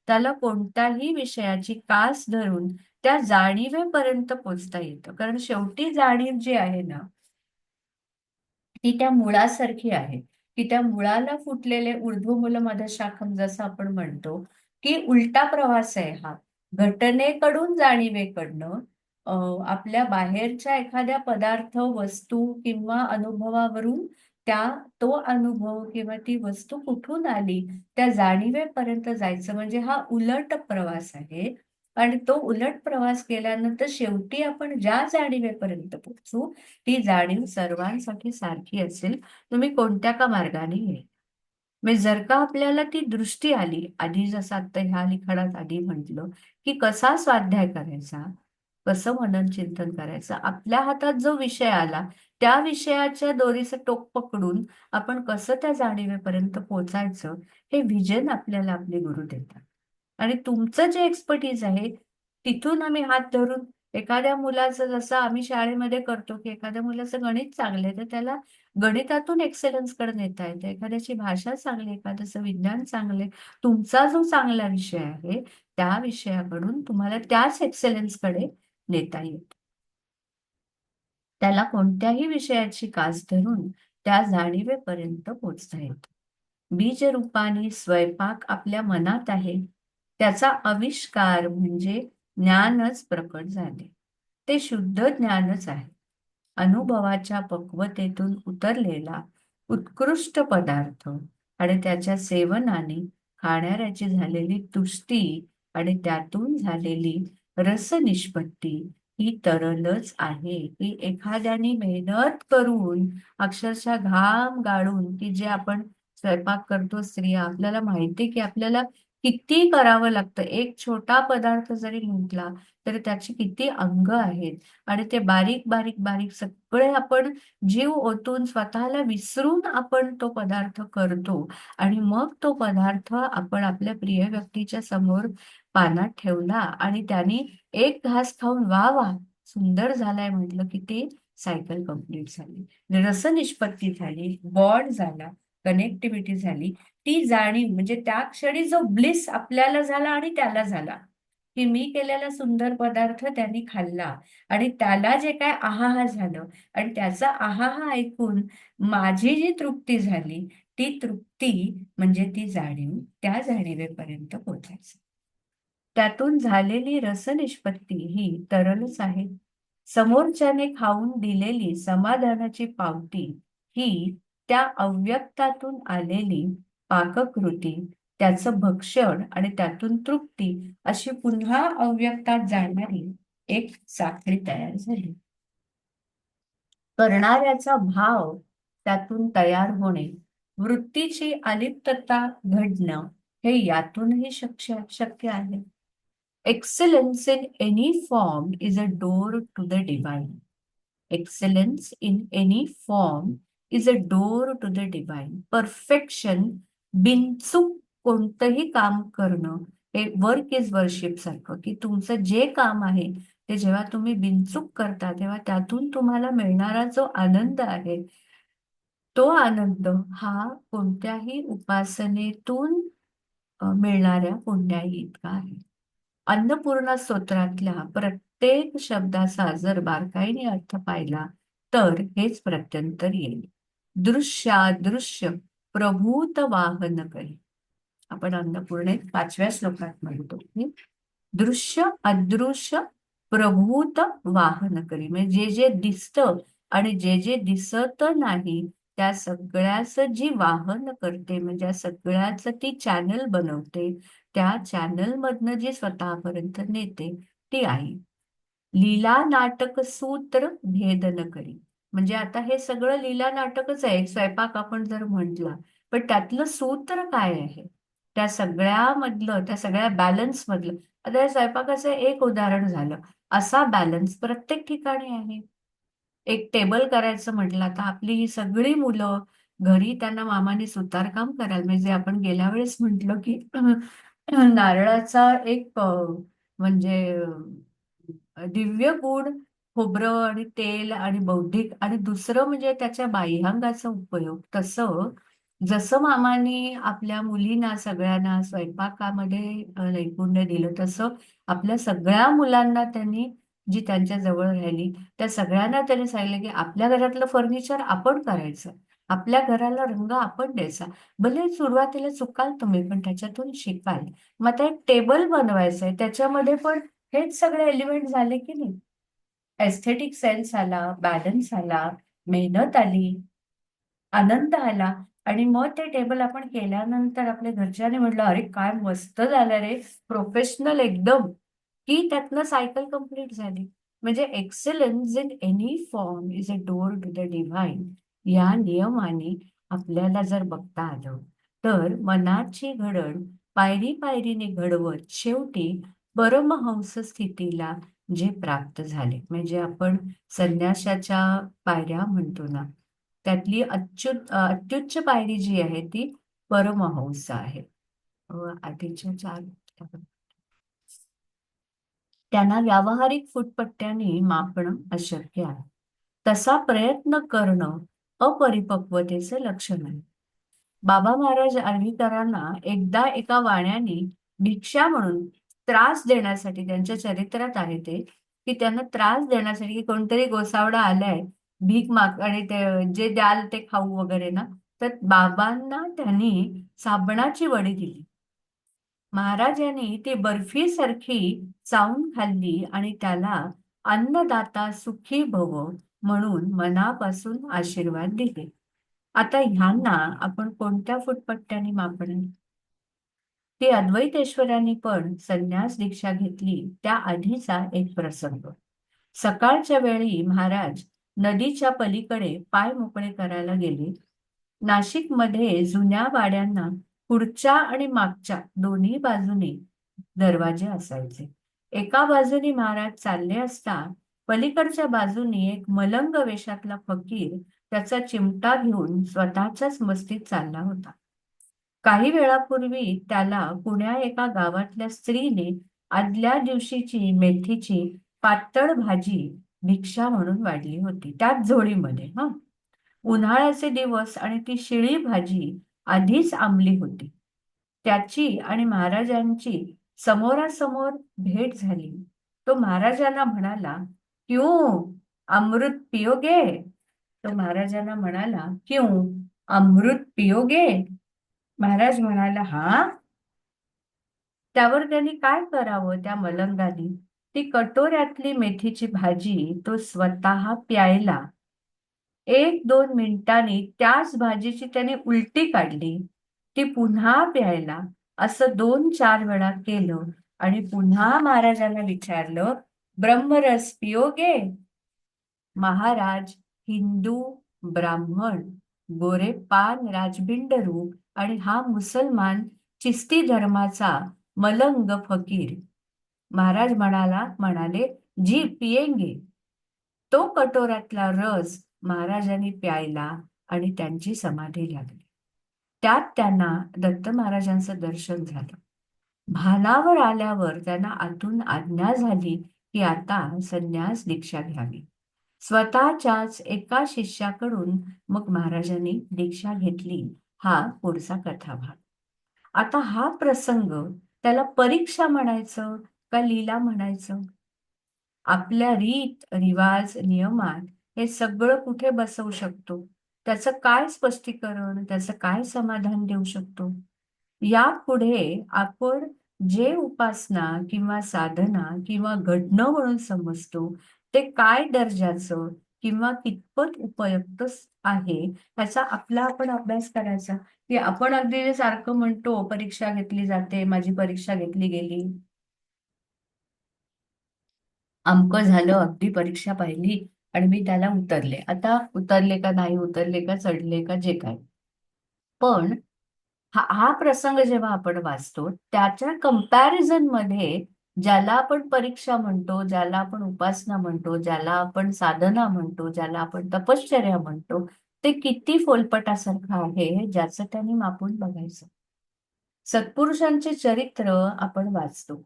[SPEAKER 1] त्याला कोणत्याही विषयाची कास धरून त्या जाणीवेपर्यंत पोचता येतं. कारण शेवटी जाणीव जी आहे ना, ती त्या मुळासारखी आहे, की त्या मुळाला फुटलेले ऊर्ध्वमूल मधशाखम जसं आपण म्हणतो, की उलटा प्रवास आहे हा. घटनेकडून जाणीवेकडनं अ, आपल्या बाहेरच्या एखाद्या पदार्थ, वस्तू किंवा अनुभवावरून त्या तो अनुभव किंवा ती वस्तू कुठून आली त्या जाणीवेपर्यंत जायचं म्हणजे हा उलट प्रवास आहे. आणि तो उलट प्रवास केल्यानंतर शेवटी आपण ज्या जाणीवेपर्यंत पोहोचू ती जाणीव सर्वांसाठी सारखी असेल, तुम्ही कोणत्या का मार्गाने येईल. म्हणजे जर का आपल्याला ती दृष्टी आली, आधी जसं आता ह्या लिखाणात आधी म्हटलं, की कसा स्वाध्याय करायचा, कसं मनन चिंतन करायचं, आपल्या हातात जो विषय आला, त्या विषयाच्या दोरीचं टोक पकडून आपण कसं त्या जाणीवेपर्यंत पोहोचायचं, हे व्हिजन आपल्याला आपले गुरु देतात. आणि तुमचं जे एक्सपर्टीज आहे, तिथून आम्ही हात धरून एखाद्या मुलाचं जसं आम्ही शाळेमध्ये करतो, की एखाद्या मुलाचं गणित चांगलं आहे, तर त्याला गणितातून एक्सेलन्सकडे नेता येतं. एखाद्याची भाषा चांगली, एखाद्याचं विज्ञान चांगले, तुमचा जो चांगला विषय आहे, त्या विषयाकडून तुम्हाला त्याच एक्सेलन्सकडे नेता येतं. त्याला कोणत्याही विषयाची कास धरून त्या जाणीवेपर्यंत पोचता येतं. बीजरूपाने स्वयंपाक आपल्या मनात आहे, त्याचा आविष्कार म्हणजे ज्ञानच प्रकट झाले. ते शुद्ध ज्ञानच आहे. अनुभवाच्या पक्वतेतून उतरलेला उत्कृष्ट पदार्थ आणि त्याच्या सेवनाने खाणाऱ्याची झालेली तुष्टी आणि त्यातून झालेली रसनिष्पत्ती ही तरलच आहे. की एखाद्याने मेहनत करून अक्षरशः घाम गाळून की जे आपण स्वयंपाक करतो स्त्रिया, आपल्याला माहिती की आपल्याला किती करावं लागतं. एक छोटा पदार्थ जरी म्हटला तरी त्याची किती अंग आहेत आणि ते बारीक बारीक बारीक सगळे आपण जीव ओतून स्वतःला विसरून आपण तो पदार्थ करतो आणि मग तो पदार्थ आपण आपल्या प्रिय व्यक्तीच्या समोर पानात ठेवला आणि त्याने एक घास खाऊन वा वा सुंदर झालाय म्हटलं की ते सायकल कंप्लीट झाली, रसनिष्पत्ती झाली, बॉन्ड झाला, कनेक्टिव्हिटी झाली. ती जाणीव म्हणजे त्या क्षणी जो ब्लिस आपल्याला झाला आणि त्याला झाला, की मी केलेला सुंदर पदार्थ त्यांनी खाल्ला आणि त्याला जे काय आहाहा झालं आणि त्याचा आहाहा ऐकून माझी जी तृप्ती झाली, ती तृप्ती म्हणजे ती जाणीव, त्या जाणीवेपर्यंत पोहोचायचं. त्यातून झालेली रसनिष्पत्ती ही तरलच आहे. समोरच्याने खाऊन दिलेली समाधानाची पावती ही त्या अव्यक्तातून आलेली पाककृती, त्याचं भक्षण आणि त्यातून तृप्ती अशी पुन्हा अव्यक्तात जाणारी एक साखळी तयार झाली. करणाऱ्याचा भाव त्यातून तयार होणे, वृत्तीची अलिप्तता घडणं हे यातूनही शक्य आहे. Excellence in any form is a door to the divine. Excellence in any form is a door to the divine. Perfection, बिनचूक कोणतंही काम करणं हे वर्क इज वर्शिप सारखं, की तुमचं जे काम आहे ते जेव्हा तुम्ही बिनचूक करता तेव्हा त्यातून तुम्हाला मिळणारा जो आनंद आहे, तो आनंद हा कोणत्याही उपासनेतून मिळणाऱ्या पुण्याई इतका आहे. अन्नपूर्णा स्तोत्रातल्या प्रत्येक शब्दाचा जर बारकाईने अर्थ पाहिला तर हेच प्रत्यंतर येईल. दृश्यादृश्य प्रभूत वाहन करी. आपण अन्नपूर्णेत 5व्या श्लोकात म्हणतो की दृश्य अदृश्य प्रभूत वाहन करी, म्हणजे जे जे दिसतं आणि जे जे दिसत नाही त्या सगळ्याच जी वाहन करते, म्हणजे या सगळ्याच ती चॅनल बनवते, त्या चॅनल मधनं जी स्वतःपर्यंत नेते ती आई. लीला नाटक सूत्र भेदन करी. म्हणजे आता हे सगळं लीला नाटकच आहे, स्वयंपाक आपण जर म्हटला, पण त्यातलं सूत्र काय आहे, त्या सगळ्यामधलं, त्या सगळ्या बॅलन्स मधलं. आता या स्वयंपाकाचं एक उदाहरण झालं. असा बॅलन्स प्रत्येक ठिकाणी आहे. एक टेबल करायचं म्हटलं तर आपली ही सगळी मुलं घरी त्यांना मामाने सुतारकाम करायला, म्हणजे आपण गेल्या वेळेस म्हटलं की नारळाचा एक म्हणजे दिव्य गुण, खोबरं आणि तेल आणि बौद्धिक, आणि दुसरं म्हणजे त्याच्या बाह्यांगाचा उपयोग. तसं जसं मामाने आपल्या मुलींना सगळ्यांना स्वयंपाकामध्ये नैपुण्य दिलं, तसं आपल्या सगळ्या मुलांना त्यांनी, जी त्यांच्या जवळ राहिली, त्या सगळ्यांना त्यांनी सांगितलं की आपल्या घरातलं फर्निचर आपण करायचं, आपल्या घराला रंग आपण द्यायचा. भले सुरुवातीला चुकाल तुम्ही, पण त्याच्यातून शिकाल. मग आता एक टेबल बनवायचंय, त्याच्यामध्ये पण हेच सगळे एलिमेंट झाले की नाही. एस्थेटिक सेन्स आला, बॅलन्स आला, मेहनत आली, आनंद आला. आणि मग ते टेबल आपण केल्यानंतर आपल्या घरच्यांनी म्हटलं, अरे काय मस्त झालं रे, प्रोफेशनल एकदम, की त्यातनं सायकल कंप्लीट झाली. म्हणजे excellence in any form is a door to the divine. या नियमाने आपल्याला जर बघता आलं तर मनाची घडण पायरी पायरीने घडवत शेवटी परमहंस स्थितीला जे प्राप्त झाले, म्हणजे आपण संन्यासाच्या पायऱ्या म्हणतो ना, त्यातली अत्युच्च पायरी जी आहे ती परमहंस आहे. आधीच्या चार त्यांना व्यावहारिक फुटपट्ट्याने मापणं अशक्य आहे. तसा प्रयत्न करणं अपरिपक्वतेचं लक्षण आहे. बाबा महाराज आर्वीकरांना एकदा एका वाण्याने भिक्षा म्हणून त्रास देण्यासाठी, त्यांच्या चरित्रात आहे ते, की त्यांना त्रास देण्यासाठी की कोणतरी गोसावडा आलाय भीक माग आणि ते जे द्याल ते खाऊ वगैरे ना, तर बाबांना त्यांनी साबणाची वडी दिली. महाराज यांनी ती बर्फी सारखी चावून खाल्ली आणि त्याला अन्नदाता सुखी भव म्हणून मनापासून आशीर्वाद दिले. आता ह्यांना आपण कोणत्या फुटपट्ट्याने मापणे? ती अद्वैतेश्वरांनी पण संन्यास दीक्षा घेतली त्या आधीचा एक प्रसंग. सकाळच्या वेळी महाराज नदीच्या पलीकडे पाय मोकळे करायला गेले. नाशिकमध्ये जुन्या वाड्यांना पुढच्या आणि मागच्या दोन्ही बाजूने दरवाजे असायचे. एका बाजूने महाराज चालले असता पलीकडच्या बाजूने एक मलंग वेशातला फकीर त्याचा चिमटा घेऊन स्वतःच्याच मस्तीत चालला होता. काही वेळापूर्वी त्याला पुण्या एका गावातल्या स्त्रीने आदल्या दिवशीची मेथीची पातळ भाजी भिक्षा म्हणून वाढली होती, त्याच झोळीमध्ये. उन्हाळ्याचे दिवस आणि ती शिळी भाजी आधीच आंबली होती. त्याची आणि महाराजांची समोरासमोर भेट झाली. तो महाराजांना म्हणाला, क्यों अमृत पियोगे? तो महाराजांना म्हणाला, क्यों अमृत पियोगे? महाराज म्हणाला, हा. त्यावर त्यांनी काय करावं, त्या मलंगाने ती कटोऱ्यातली मेथीची भाजी तो स्वतः प्यायला. 1-2 मिनिटांनी त्याच भाजीची त्याने उलटी काढली, ती पुन्हा प्यायला. असं 2-4 वेळा केलं आणि पुन्हा महाराजांना विचारलं, ब्रह्मरस पियोगे? महाराज हिंदू, ब्राह्मण, गोरेपान राजबिंड रूप आणि हा मुसलमान चिस्ती धर्माचा मलंग फकीर. महाराज म्हणाले, जी पियेंगे. तो कटोऱ्यातला रस महाराजांनी प्यायला आणि त्यांची समाधी लागली. त्यात त्यांना दत्त महाराजांचं दर्शन झालं. भानावर आल्यावर त्यांना आतून आज्ञा झाली की आता संन्यास दीक्षा घ्यावी. स्वतःच्याच एका शिष्याकडून मग महाराजांनी दीक्षा घेतली. हा पुढचा कथाभाग. आता हा प्रसंग त्याला परीक्षा म्हणायचं का लीला म्हणायचं? आपल्या रीत रिवाज नियमात हे सगळं कुठे बसवू शकतो? त्याचं काय स्पष्टीकरण, त्याचं काय समाधान देऊ शकतो? यापुढे आपण जे उपासना किंवा साधना किंवा घडणं म्हणून समजतो ते काय दर्जाचं किंवा कितपत उपयुक्त आहे याचा आपला आपण अभ्यास करायचा. की आपण अगदी सारखं म्हणतो परीक्षा घेतली जाते, माझी परीक्षा घेतली गेली, अमकं झालं, अगदी परीक्षा पाहिली आणि मी त्याला उतरले. आता उतरले का नाही उतरले का चढले का जे काय, पण हा प्रसंग जेव्हा आपण वाचतो त्याच्या कंपॅरिझन मध्ये ज्याला आपण परीक्षा म्हणतो, ज्याला आपण उपासना म्हणतो, ज्याला आपण साधना म्हणतो, ज्याला आपण तपश्चर्या म्हणतो, ते किती फोलपटासारखं आहे ज्याचं त्यांनी मापून बघायचं. सत्पुरुषांचे चरित्र आपण वाचतो.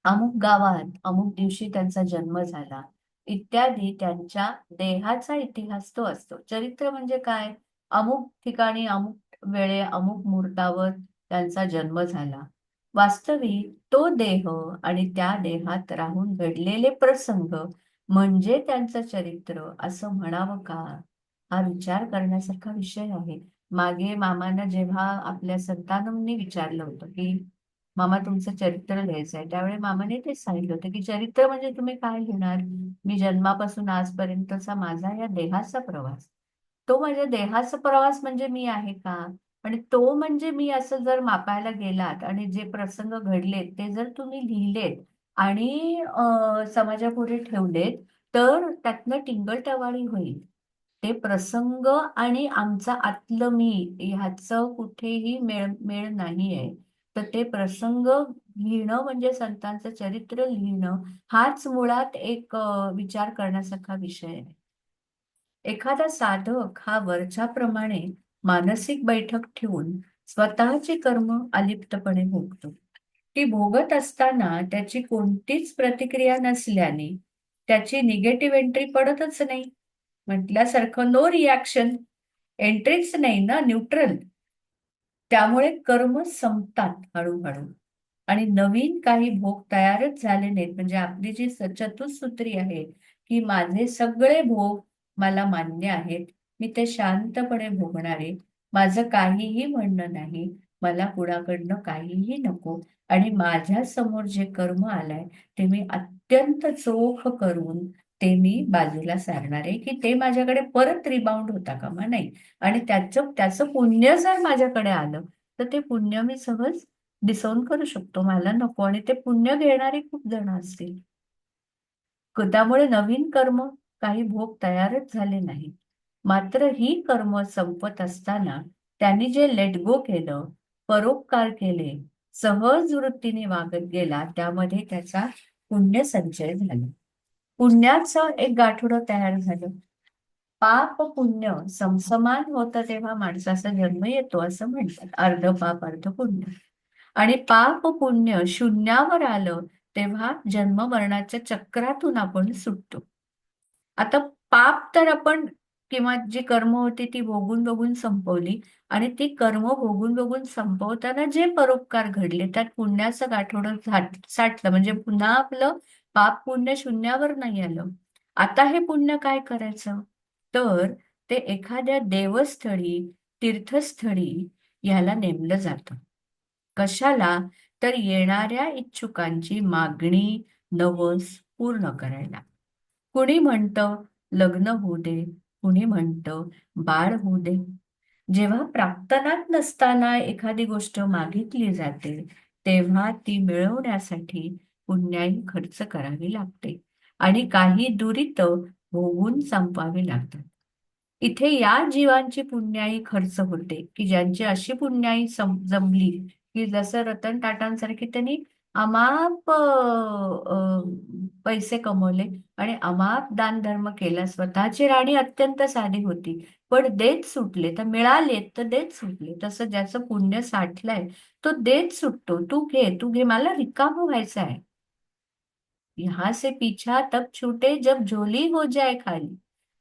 [SPEAKER 1] अमुक गावात अमुक दिवशी त्यांचा जन्म झाला इत्यादी त्यांच्या देहाचा इतिहास तो असतो. चरित्र म्हणजे काय? अमुक ठिकाणी अमुक वेळे अमुक मुहूर्तावर त्यांचा जन्म झाला. वास्तविक तो देह आणि त्या देहात राहून घडलेले प्रसंग म्हणजे त्यांचं चरित्र असं म्हणावं का? हा विचार करण्यासारखा विषय आहे. मागे मामांना जेव्हा आपल्या संतानांनी विचारलं होतं की मामा तुमचं चरित्र लिहायचं आहे, त्यावेळी मामाने तेच सांगितलं होतं की चरित्र म्हणजे तुम्ही काय लिहिणार? मी जन्मापासून आजपर्यंतचा माझा या देहाचा प्रवास, तो माझ्या देहाचा प्रवास म्हणजे मी आहे का? आणि तो म्हणजे मी असं जर मापायला गेलात आणि जे प्रसंग घडलेत ते जर तुम्ही लिहिलेत आणि समाजापुढे ठेवलेत तर त्यातनं टिंगलटवाळी होईल. ते प्रसंग आणि आमचा आतलं मी ह्याचं कुठेही मेळ मेळ नाहीये. तर ते प्रसंग लिहिणं म्हणजे संतांचं चरित्र लिहिणं हाच मुळात एक विचार करण्यासारखा विषय आहे. एखादा साधक हा वरच्याप्रमाणे मानसिक बैठक ठेवून स्वतःची कर्म अलिप्तपणे भोगतो. ती भोगत असताना त्याची कोणतीच प्रतिक्रिया नसल्याने त्याची निगेटिव्ह एंट्री पडतच नाही. म्हटल्यासारखं नो रिॲक्शन, एंट्रीच नाही ना, न्यूट्रल. त्यामुळे कर्म संपतात हळूहळू आणि नवीन काही भोग तयारच झाले नाहीत. म्हणजे आपली जी चतुसूत्री आहे की माझे सगळे भोग मला मान्य आहेत, मी ते शांतपणे भोगणारे, माझं काहीही म्हणणं नाही, मला कुणाकडनं काहीही नको आणि माझ्या समोर जे कर्म आलंय ते मी अत्यंत चोख करून ते मी बाजूला सारणार आहे की ते माझ्याकडे परत रिबाउंड होता कामा नाही. आणि त्याचं त्याचं पुण्य जर माझ्याकडे आलं तर ते पुण्य मी सहज डिसाऊन करू शकतो, मला नको. आणि ते पुण्य घेणारे खूप जण असतील. त्यामुळे नवीन कर्म काही भोग तयारच झाले नाहीत. मात्र ही कर्म संपत असताना त्यांनी जे लेट गो केलं, परोपकार केले, सहज वृत्तीने वागत गेला, त्यामध्ये त्याचा पुण्य संचय झाला. पुण्याचं एक गाठोडं तयार झालं. पाप पुण्य समसमान होतं तेव्हा माणसाचा जन्म येतो असं म्हणतात. अर्ध पाप अर्ध पुण्य. आणि पाप पुण्य शून्यावर आलं तेव्हा जन्म मरणाच्या चक्रातून आपण सुटतो. आता पाप तर आपण किंवा जी कर्म होती ती भोगून बघून संपवली आणि ती कर्म भोगून बघून संपवताना जे परोपकार घडले त्यात पुण्याचं गाठोडं साठलं. म्हणजे पुन्हा आपलं पाप पुण्य शून्यावर नाही आलं. आता हे पुण्य काय करायचं? तर ते एखाद्या देवस्थळी, तीर्थस्थळी याला नेमलं जातं. कशाला? तर येणाऱ्या इच्छुकांची मागणी, नवस पूर्ण करायला. कुणी म्हणतं लग्न होऊ दे, कुणी म्हणतं बाळ होऊ दे. जेव्हा प्राक्तनात नसताना एखादी गोष्ट मागितली जाते तेव्हा ती मिळवण्यासाठी पुण्याई खर्च करावी लागते आणि काही दुरितं भोगून संपवावी लागतात. इथे या जीवांची पुण्याई खर्च होते की ज्यांची अशी पुण्याई जमली की जसं रतन टाटांसारखी त्यांनी अमाप पैसे कमवले आणि अमाप दानधर्म केला. स्वतःची राणी अत्यंत साधी होती पण देत सुटले, तर मिळालेत तर देत सुटले. तसं ज्याचं पुण्य साठलंय तो देत सुटतो. तू घे तू घे, मला रिकामं व्हायचं आहे. यहाँ से पीछा तब छूटे जब झोली हो जाए खाली.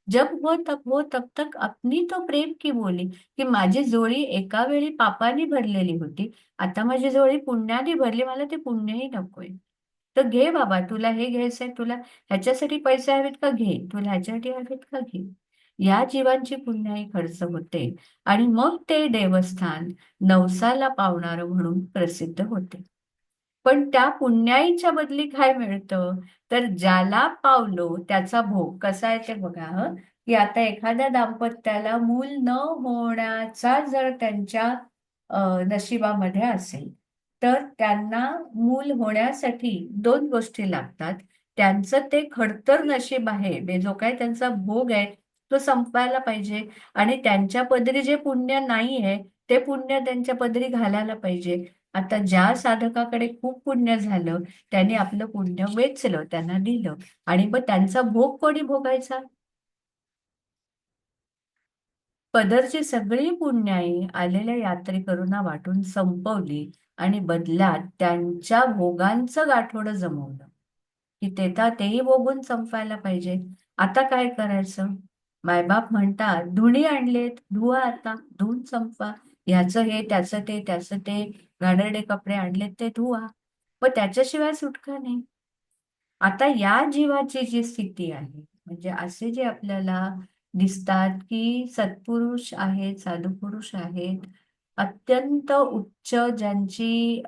[SPEAKER 1] जब हो तब हो तब तक अपनी तो प्रेम की बोली. की माझी जोळी एका वेळी पापाने भरलेली होती, आता माझी जोळी पुण्याने भरली, मला ते पुण्यही नकोय. तर घे बाबा, तुला हे घ्यायचंय, तुला ह्याच्यासाठी पैसे हवेत का घे, तुला ह्याच्यासाठी हवेत का घे. या जीवांची पुण्याई खर्च होते आणि मग ते देवस्थान नवसाला पावणारं म्हणून प्रसिद्ध होते. पण त्या पुण्याईच्या बदली काय मिळतं, तर ज्याला पावलो त्याचा भोग कसा आहे ते बघा. की आता एखाद्या दाम्पत्याला मूल न होण्याचा जर त्यांच्या नशिबामध्ये असेल, तर त्यांना मूल होण्यासाठी दोन गोष्टी लागतात. त्यांचं ते खडतर नशीब आहे, जो काही त्यांचा भोग आहे तो संपायला पाहिजे, आणि त्यांच्या पदरी जे पुण्य नाही आहे ते पुण्य त्यांच्या पदरी घालायला पाहिजे. आता ज्या साधकाकडे खूप पुण्य झालं, त्याने आपलं पुण्य वेचलं, त्यांना दिलं, आणि मग त्यांचा भोग कोणी भोगायचा? पदरची सगळी पुण्याई आलेल्या यात्रेकरूंना वाटून संपवली आणि बदल्यात त्यांच्या भोगांचं गाठोडं जमवलं, की ते तर तेही भोगून संपायला पाहिजे. आता काय करायचं? मायबाप म्हणतात, धुणी आणलेत, धुवा आता, धुवून संपवा. ह्याचं हे, त्याचं ते, त्याचं ते, घाणेरडे कपडे आणलेत ते धुवा. मग त्याच्याशिवाय सुटका नाही. आता या जीवाची जी स्थिती आहे, म्हणजे असे जे आपल्याला दिसतात की सत्पुरुष आहेत, साधू पुरुष आहेत, अत्यंत उच्च ज्यांची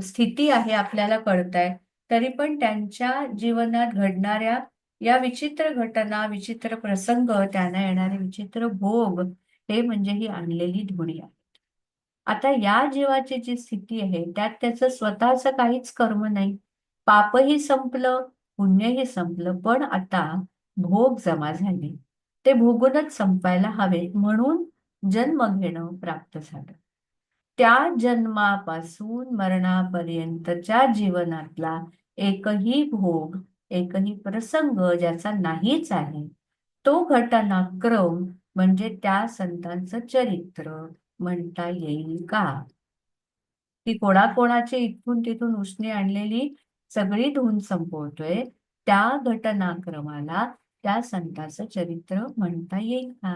[SPEAKER 1] स्थिती आहे आपल्याला कळत आहे, तरी पण त्यांच्या जीवनात घडणाऱ्या या विचित्र घटना, विचित्र प्रसंग, त्यांना येणारे विचित्र भोग, हे म्हणजे ही आणलेली धुळी आहे. आता या जीवाची जी स्थिती आहे त्यात त्याचं स्वतःचं काहीच कर्म नाही. पापही संपलं, पुण्यही संपलं, पण आता भोग जमा झाले. ते भोगूनच संपायला हवे म्हणून जन्म घेणं प्राप्त झालं. त्या जन्मापासून मरणापर्यंतच्या जीवनातला एकही भोग, एकही प्रसंग ज्याचा नाहीच आहे, तो घटनाक्रम म्हणजे त्या संतांचं चरित्र म्हणता येईल का? ती कोणाकोणाची इथून तिथून उसने आणलेली सगळी धून संपवतोय, त्या घटनाक्रमाला त्या संताचं चरित्र म्हणता येईल का?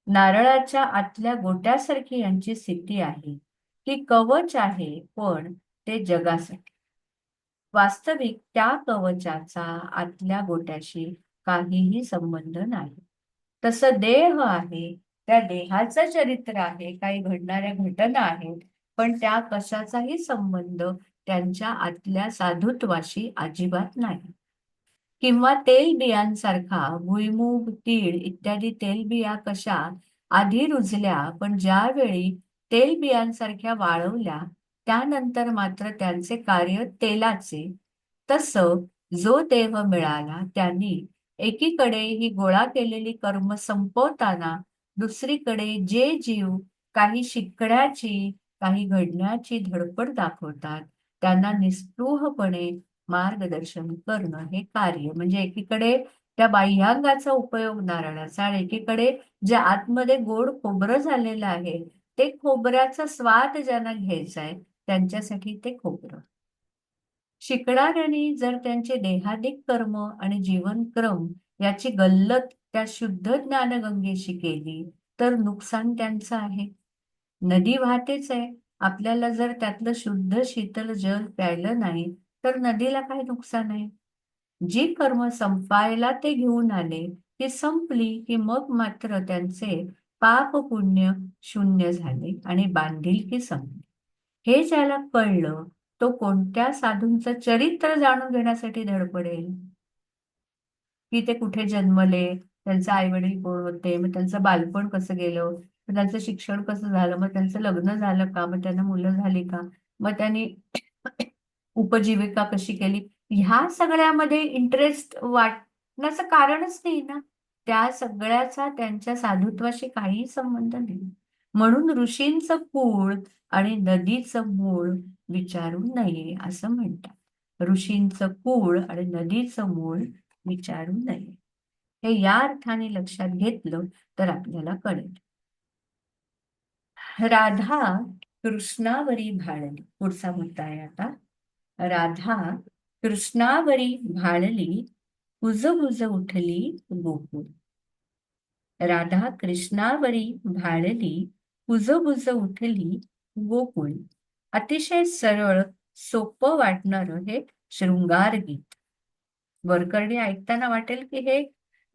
[SPEAKER 1] नारळाच्या आतल्या गोट्यासारखी यांची स्थिती आहे, की कवच आहे पण ते जगासाठी. वास्तविक त्या कवचाचा आतल्या गोट्याशी काहीही संबंध नाही. तसं देह आहे, त्या देहाचं चरित्र आहे, काही घडणाऱ्या घटना आहेत, पण त्या कशाचाही संबंध त्यांच्या आतल्या साधुत्वाशी अजिबात नाही. किंवा तेलबियांसारखा भुईमूग, तीळ इत्यादी तेलबिया कशा आधी रुजल्या, पण ज्यावेळी तेलबियांसारख्या वाळवल्या, त्यानंतर मात्र त्यांचे कार्य तेलाचे, तसं जो देह मिळाला त्यांनी एकीकडे ही गोळा केलेली कर्म संपवताना दुसरीकडे जे जीव काही शिकण्याची, काही घडण्याची धडपड दाखवतात, त्यांना निस्पृहपणे मार्गदर्शन करणं हे कार्य. म्हणजे एकीकडे त्या बाह्यांगाचा उपयोग नारळाचा, आणि एकीकडे जे आतमध्ये गोड खोबरं झालेलं आहे, ते खोबऱ्याचा स्वाद ज्यांना घ्यायचा आहे त्यांच्यासाठी ते खोबरं. शिकणाऱ्यांनी जर त्यांचे देहादिक कर्म आणि जीवनक्रम याची गल्लत त्या शुद्ध ज्ञानगंगेशी केली, तर नुकसान त्यांचं आहे. नदी वाहतेच आहे. आपल्याला जर त्यातलं शुद्ध शीतल जल प्यायलं नाही, तर नदीला काय नुकसान आहे? जी कर्म संपायला ते घेऊन आले, ती संपली की मग मात्र त्यांचे पाप पुण्य शून्य झाले आणि बांधिलकी संपली. हे ज्याला कळलं, तो कोणत्या साधूंचं चरित्र जाणून घेण्यासाठी धडपडेल, की ते कुठे जन्मले, त्यांचे आई वडील कोण होते, मग त्यांचं बालपण कसं गेलं, मग त्यांचं शिक्षण कसं झालं, मग त्यांचं लग्न झालं का, मग त्यांना मुलं झाली का, मग त्यांनी उपजीविका कशी केली, ह्या सगळ्यामध्ये इंटरेस्ट वाटण्याचं कारणच नाही ना. त्या सगळ्याचा त्यांच्या साधुत्वाशी काही संबंध नाही. म्हणून ऋषींचं कुळ आणि नदीचं मूळ विचारू नये असं म्हणतात. ऋषींचं कुळ आणि नदीचं मूळ विचारू नये. हे या अर्थाने लक्षात घेतलं तर आपल्याला कळेल. राधा कृष्णावरी भाळली. पुढचा मुद्दा आहे आता. राधा कृष्णावरी भाळली, कुजबुज उठली गोकुळ. राधा कृष्णावरी भाळली, कुजबुज उठली गोकुळ. अतिशय सरळ सोपं वाटणारं हे शृंगार गीत. वरकरणी ऐकताना वाटेल की हे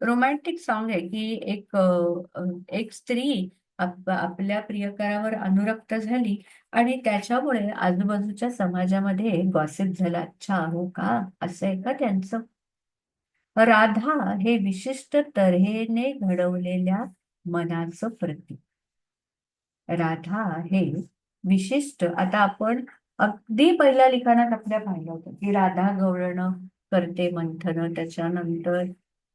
[SPEAKER 1] रोमॅन्टिक सॉन्ग आहे, की एक स्त्री आपल्या प्रियकरावर अनुरक्त झाली आणि त्याच्यामुळे आजूबाजूच्या समाजामध्ये गॉसिप झाला. अच्छा, हो का, असं आहे का त्यांचं. राधा हे विशिष्ट तऱ्हेने घडवलेल्या मनाचं प्रतीक. राधा हे विशिष्ट, आता आपण अगदी पहिल्या लिखाणात आपल्या पाहिलं होतं की राधा गवळण करते मंथन, त्याच्यानंतर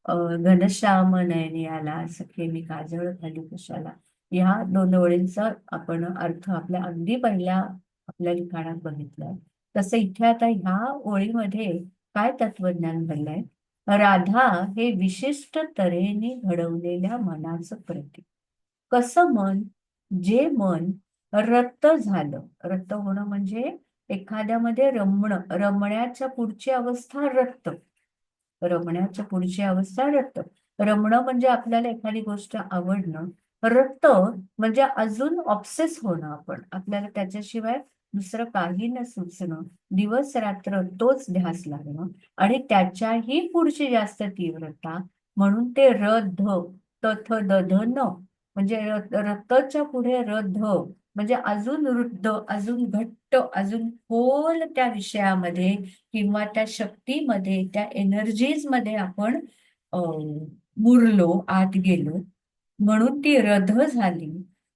[SPEAKER 1] घनश्याम नयनी आला सखे मी काजळ घालू कशाला, ह्या दोन ओळींचा आपण अर्थ आपल्या अगदी पहिल्या आपल्या लिखाणात बघितलाय. तसं इथे आता ह्या ओळीमध्ये काय तत्वज्ञान घडलंय. राधा हे विशिष्ट तऱ्हेने घडवलेल्या मनाचं प्रतीक. कसं मन, जे मन रत झालं. रत होणं म्हणजे एखाद्यामध्ये रमण्याच्या पुढची अवस्था रत. रमण्याच्या पुढची अवस्था रत. रमणं म्हणजे आपल्याला एखादी गोष्ट आवडणं. रत म्हणजे अजून ऑब्सेस होणं, आपल्याला त्याच्याशिवाय दुसरं काही न सुचणं, दिवस रात्र तोच ध्यास लागणं आणि त्याच्याही पुढची जास्त तीव्रता, म्हणून ते र ध तथ द ध न, म्हणजे रतच्या पुढे र ध म्हणजे अजून वृद्ध, अजून घट्ट, अजून खोल त्या विषयामध्ये किंवा त्या शक्तीमध्ये, त्या एनर्जीज मध्ये आपण मुरलो, आत गेलो, म्हणून ती रध झाली.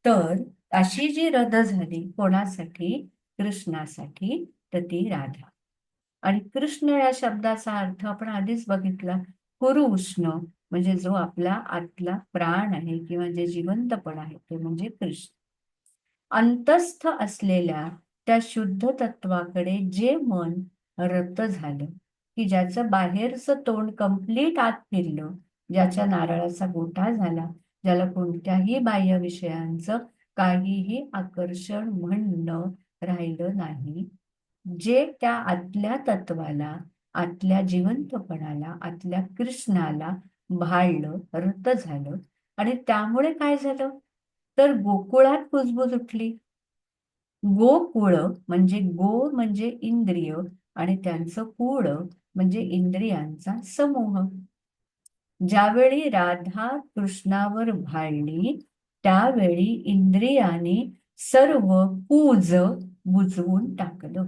[SPEAKER 1] तर अशी जी रध झाली कोणासाठी, कृष्णासाठी, तर ती राधा. आणि कृष्ण या शब्दाचा अर्थ आपण आधीच बघितला, कुरुष्ण, म्हणजे जो आपला आतला प्राण आहे किंवा जे जिवंतपण आहे ते म्हणजे कृष्ण. अंतस्थ असलेल्या त्या शुद्ध तत्वाकडे जे मन रत झालं, की ज्याचं बाहेरचं तोंड कंप्लीट आत फिरलं, ज्याच्या नारळाचा गोठा झाला, ज्याला कोणत्याही बाह्य विषयांचं काहीही आकर्षण म्हणणं राहिलं नाही, जे त्या आतल्या तत्वाला, आतल्या जिवंतपणाला, आतल्या कृष्णाला भाळलं, रत झालं. आणि त्यामुळे काय झालं, तर गोकुळात कुजबूज उठली. गोकुळ म्हणजे गो म्हणजे इंद्रिय आणि त्यांचं कुळ म्हणजे इंद्रियांचा समूह. ज्यावेळी राधा कृष्णावर भाळली त्यावेळी इंद्रियाने सर्व कुज बुजवून टाकलं.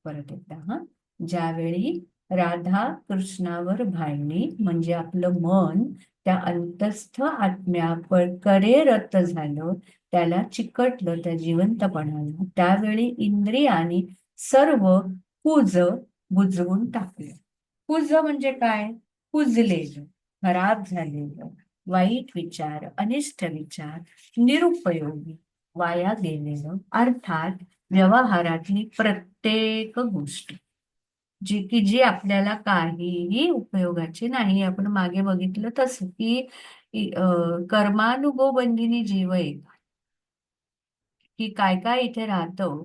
[SPEAKER 1] परत एकदा हा, ज्यावेळी राधा कृष्णावर भाळली म्हणजे आपलं मन त्या अंतस्थ आत्म्याकडे रत झालं, त्याला चिकटलं त्या जिवंतपणाला, त्यावेळी इंद्रियाने सर्व कुज बुजवून टाकलं. कुज म्हणजे काय, कुजलेलं, खराब झालेलं, वाईट विचार, अनिष्ट विचार, निरुपयोगी, वाया गेलेलं, अर्थात व्यवहारातली प्रत्येक गोष्ट जी आपल्याला काहीही उपयोगाची नाही. आपण मागे बघितलं तसं की कर्मानुगो बंधिनी जीव एक, की काय काय इथे राहतं.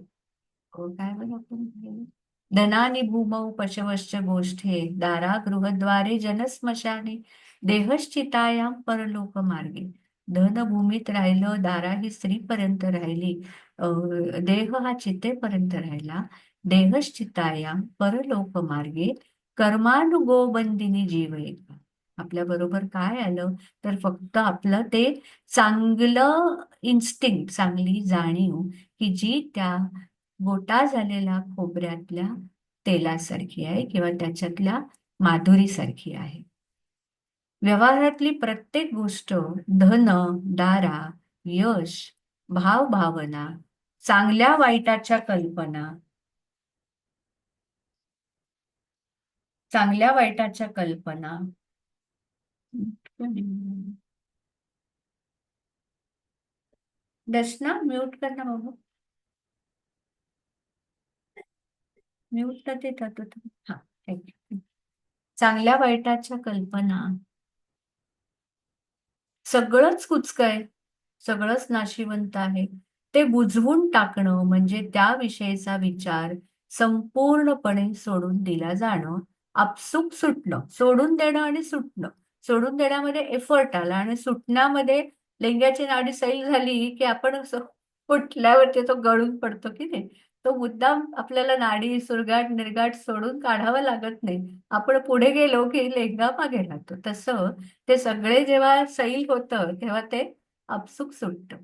[SPEAKER 1] काय बरं आपण म्हणलेलं? धनानी भूमौ पशवश्च गोष्ठे दारा गृहद्वारे जनस्मशाने देहश्चितायाम परलोक मार्गे. धन भूमीत राहिलं, दारा ही स्त्रीपर्यंत राहिली, देह हा चितेपर्यंत राहिला. देहश्चितायाम परलोक मार्गे कर्मानुगो बंदिनी जीव एक. आपल्या बरोबर काय आलं, तर फक्त आपलं ते चांगलं इन्स्टिंक्ट, चांगली जाणीव, की जी त्या गोटा झालेल्या खोबऱ्यातल्या तेलासारखी आहे किंवा त्याच्यातल्या माधुरीसारखी आहे. व्यवहारातली प्रत्येक गोष्ट, धन, दारा, यश, भावभावना, चांगल्या वाईटाच्या कल्पना, चांगल्या वाईटाच्या कल्पना. दर्शना म्यूट करना बाबू, म्यूट तर देत होतो तुम्ही. हा, थँक्यू. चांगल्या वाईटाच्या कल्पना, सगळंच कुचकं आहे, सगळंच नाशिवंत आहे. ते बुजवून टाकणं म्हणजे त्याविषयीचा विचार संपूर्णपणे सोडून दिला जाणं, आपसूक सुटणं, सोडून देणं आणि सुटणं. सोडून देण्यामध्ये एफर्ट आला आणि सुटण्यामध्ये लेंग्याची नाडी सैल झाली की आपण असं उठल्यावरती तो गळून पडतो की नाही, तो मुद्दाम आपल्याला नाडी सुरगाट निर्गाट सोडून काढावा लागत नाही. आपण पुढे गेलो की लेंगा मागे राहतो. तसं ते सगळे जेव्हा सैल होतं तेव्हा ते आपसूक सुटतं.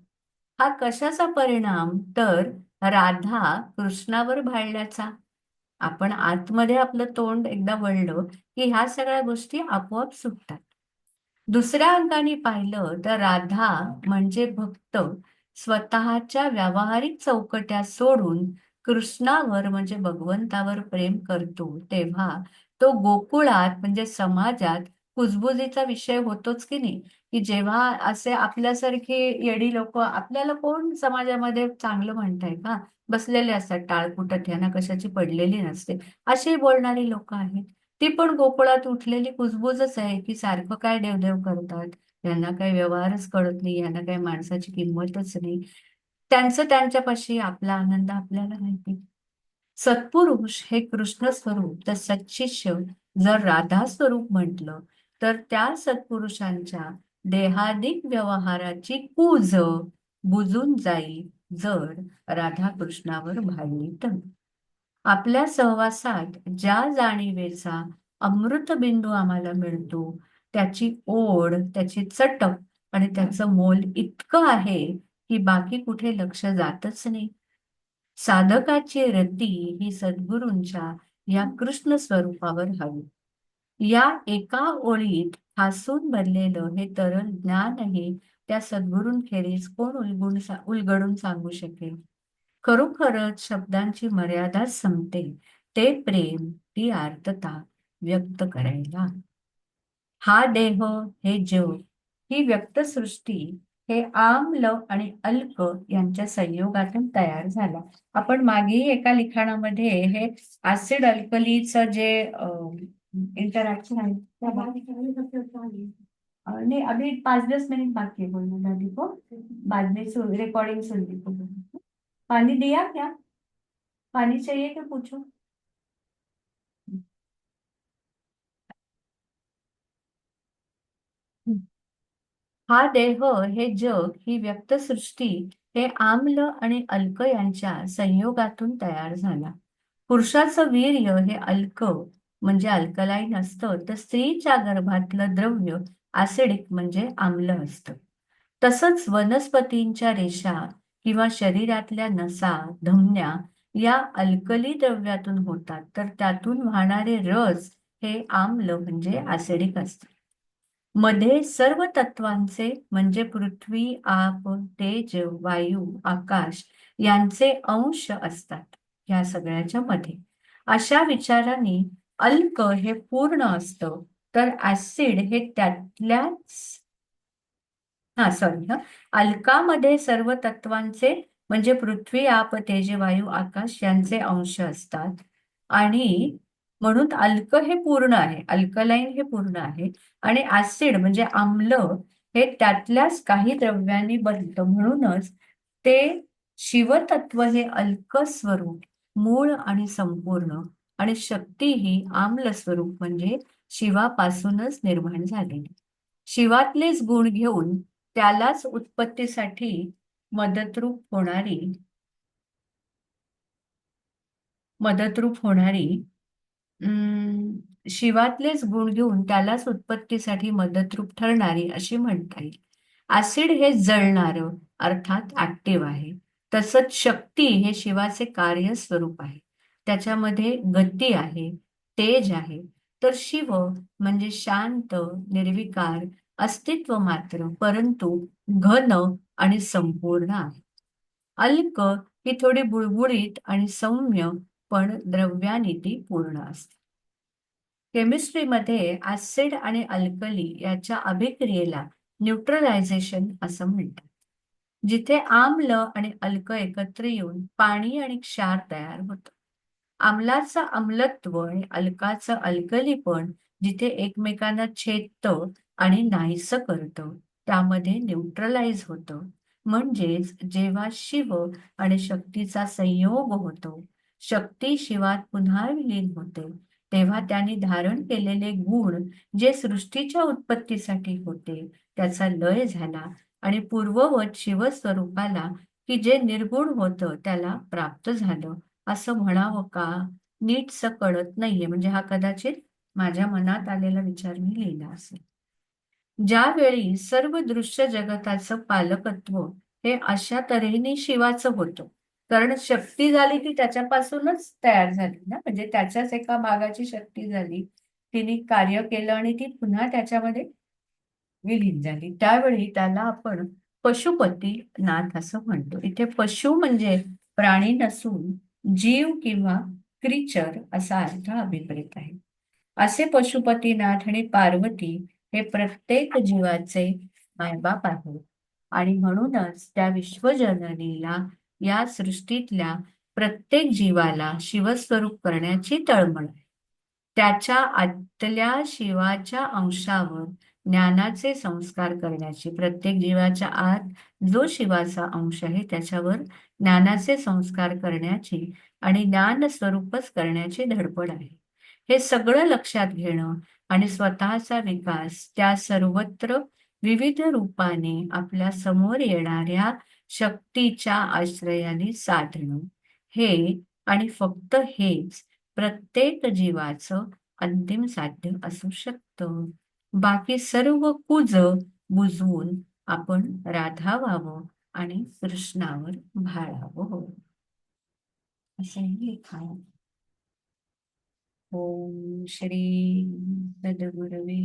[SPEAKER 1] हा कशाचा परिणाम? तर राधा कृष्णावर भाळल्याचा. आपण आतमध्ये आपलं तोंड एकदा वळलं की ह्या सगळ्या गोष्टी आपोआप सुटतात. दुसऱ्या अंगाने पाहिलं तर राधा म्हणजे भक्त स्वतःच्या व्यावहारिक चौकट्या सोडून कृष्णावर म्हणजे भगवंतावर प्रेम करतो तेव्हा तो गोकुळात म्हणजे समाजात कुजबुजीचा विषय होतोच की नाही. की जेव्हा असे आपल्यासारखे येडी लोक आपल्याला कोण समाजामध्ये चांगलं म्हणताय का, बसलेले असतात टाळकुटत, यांना कशाची पडलेली नसते, अशी बोलणारी लोक आहेत. ती पण गोकुळात उठलेली कुजबुजच आहे की सारखं काय देवदेव करतात, यांना काही व्यवहारच कळत नाही, यांना काही माणसाची किंमतच नाही. त्यांचं त्यांच्यापाशी, आपला आनंद आपल्याला माहिती. सत्पुरुष हे कृष्ण स्वरूप तर सच्शिष्य जर राधा स्वरूप म्हटलं तर त्या सत्पुरुषांच्या देहादिक व्यवहाराची कूज बुजून जाईल जर राधाकृष्णावर भाळली तर. आपल्या सहवासात ज्या जाणीवेचा अमृतबिंदू आम्हाला मिळतो त्याची ओढ, त्याची चटक आणि त्याचं मोल इतकं आहे की बाकी कुठे लक्ष जातच नाही. साधकाची रती ही सद्गुरूंच्या या कृष्ण स्वरूपावर हवी. या एका ओळीत ठासून भरलेलं हे तरल ज्ञानही त्या सद्गुरूंखेरीज कोण उलगडून सांगू शकेल. खरोखरच शब्दांची मर्यादाच संपते ते प्रेम, ती आर्तता व्यक्त करायला. हा देह, हे जग, ही व्यक्तसृष्टी हे आम्ल आणि अल्क यांच्या संयोगातून तयार झाला. आपण मागेही एका लिखाणामध्ये हे ऍसिड अल्कलीचं जे इंटरॅक्शन आहे नहीं, अभी 5-10 मिनट बाकी है बोलना दादी को, बाद में रिकॉर्डिंग सुन ली को। पानी दिया क्या? पानी चाहिए क्या पूछो। हा देह, हे जग, ही व्यक्तसृष्टी हे आम्ल आणि अल्क यांच्या संयोगातून तयार झाला. पुरुषाचं वीर्य हे अल्क म्हणजे अल्कलाईन असतं तर स्त्रीच्या गर्भातलं द्रव्य ऍसिडिक म्हणजे आम्ल असतं. तसंच वनस्पतींच्या रेषा किंवा शरीरातल्या नसा, धमन्या या अल्कली द्रव्यातून होतात तर त्यातून वाहणारे रस हे आम्ल म्हणजे ऍसिडिक असतात. मध्ये सर्व तत्वांचे म्हणजे पृथ्वी, आप, तेज, वायू, आकाश यांचे अंश असतात या सगळ्याच्या मध्ये. अशा विचाराने अल्क हे पूर्ण असतं तर ऍसिड हे त्यातल्याच, हा सॉरी हा, अल्कामध्ये सर्व तत्वांचे म्हणजे पृथ्वी, आप, तेज, वायू, आकाश यांचे अंश असतात आणि म्हणून अल्क हे पूर्ण आहे, अल्कलाईन हे पूर्ण आहे आणि ऍसिड म्हणजे आम्ल हे त्यातल्याच काही द्रव्यांनी बनतं. म्हणूनच ते शिवतत्व हे अल्क स्वरूप मूळ आणि संपूर्ण आणि शक्ती ही आम्ल स्वरूप म्हणजे शिवापासूनच निर्माण झालेली. शिवातलेच गुण घेऊन त्यालाच उत्पत्तीसाठी मदतरूप होणारी मदतरूप होणारी शिवातलेच गुण घेऊन त्यालाच उत्पत्तीसाठी मदतरूप ठरणारी अशी म्हणता येईल. ऍसिड हे जळणारं अर्थात ऍक्टिव्ह आहे. तसंच शक्ती हे शिवाचे कार्यस्वरूप आहे. त्याच्यामध्ये गती आहे, तेज आहे. तर शिव म्हणजे शांत, निर्विकार, अस्तित्व मात्र परंतु घन आणि संपूर्ण आहे. अल्क ही थोडी बुळबुळीत आणि सौम्य पण द्रव्याने ती पूर्ण असते. केमिस्ट्रीमध्ये ऍसिड आणि अल्कली याच्या अभिक्रियेला न्यूट्रलायझेशन असं म्हणतात. जिथे आम्ल आणि अल्क एकत्र येऊन पाणी आणि क्षार तयार होतं. आम्लाचं आम्लत्व आणि अल्काचं अल्कलीपण जिथे एकमेकांना छेदतं आणि नाहीसं करतं त्यामध्ये न्यूट्रलाइज होतं. म्हणजेच जेव्हा शिव आणि शक्तीचा संयोग होतो, शक्ती शिवात पुन्हा विलीन होते, तेव्हा त्यांनी धारण केलेले गुण जे सृष्टीच्या उत्पत्तीसाठी होते त्याचा लय झाला आणि पूर्ववत शिवस्वरूपाला की जे निर्गुण होतं त्याला प्राप्त झालं असं म्हणावं का नीटसं कळत नाहीये. म्हणजे हा कदाचित माझ्या मनात आलेला विचार मी लिहिला असेल. ज्यावेळी सर्व दृश्य जगताचं पालकत्व हे अशा तऱ्हेने शिवाचं होतं. कारण शक्ती झाली ती त्याच्यापासूनच तयार झाली ना, म्हणजे त्याच्याच एका भागाची शक्ती झाली. तिने कार्य केलं आणि ती पुन्हा त्याच्यामध्ये विलीन झाली. त्यावेळी त्याला आपण पशुपतीनाथ असं म्हणतो. इथे पशु म्हणजे प्राणी नसून जीव किंवा क्रिचर असा अर्थ अभिप्रेत आहे. असे पशुपतीनाथ आणि पार्वती हे प्रत्येक जीवाचे मायबाप आहेत आणि म्हणूनच त्या विश्वजननीला या सृष्टीतल्या प्रत्येक जीवाला शिवस्वरूप करण्याची तळमळ आहे. त्याच्या आतल्या शिवाच्या अंशावर ज्ञानाचे संस्कार करण्याची, प्रत्येक जीवाच्या आत जो शिवाचा अंश आहे त्याच्यावर ज्ञानाचे संस्कार करण्याची आणि ज्ञान स्वरूपच करण्याची धडपड आहे. हे सगळं लक्षात घेणं आणि स्वतःचा विकास त्या सर्वत्र विविध रूपाने आपल्या समोर येणाऱ्या शक्तीच्या आश्रयाने साधणं, हे आणि फक्त हेच प्रत्येक जीवाचं अंतिम साध्य असू शकतं. बाकी सर्व कुज बुजवून आपण राधा व्हावं आणि कृष्णावर भाळावं, असंही लिहिलं आहे. ओम श्री सद्गुरवे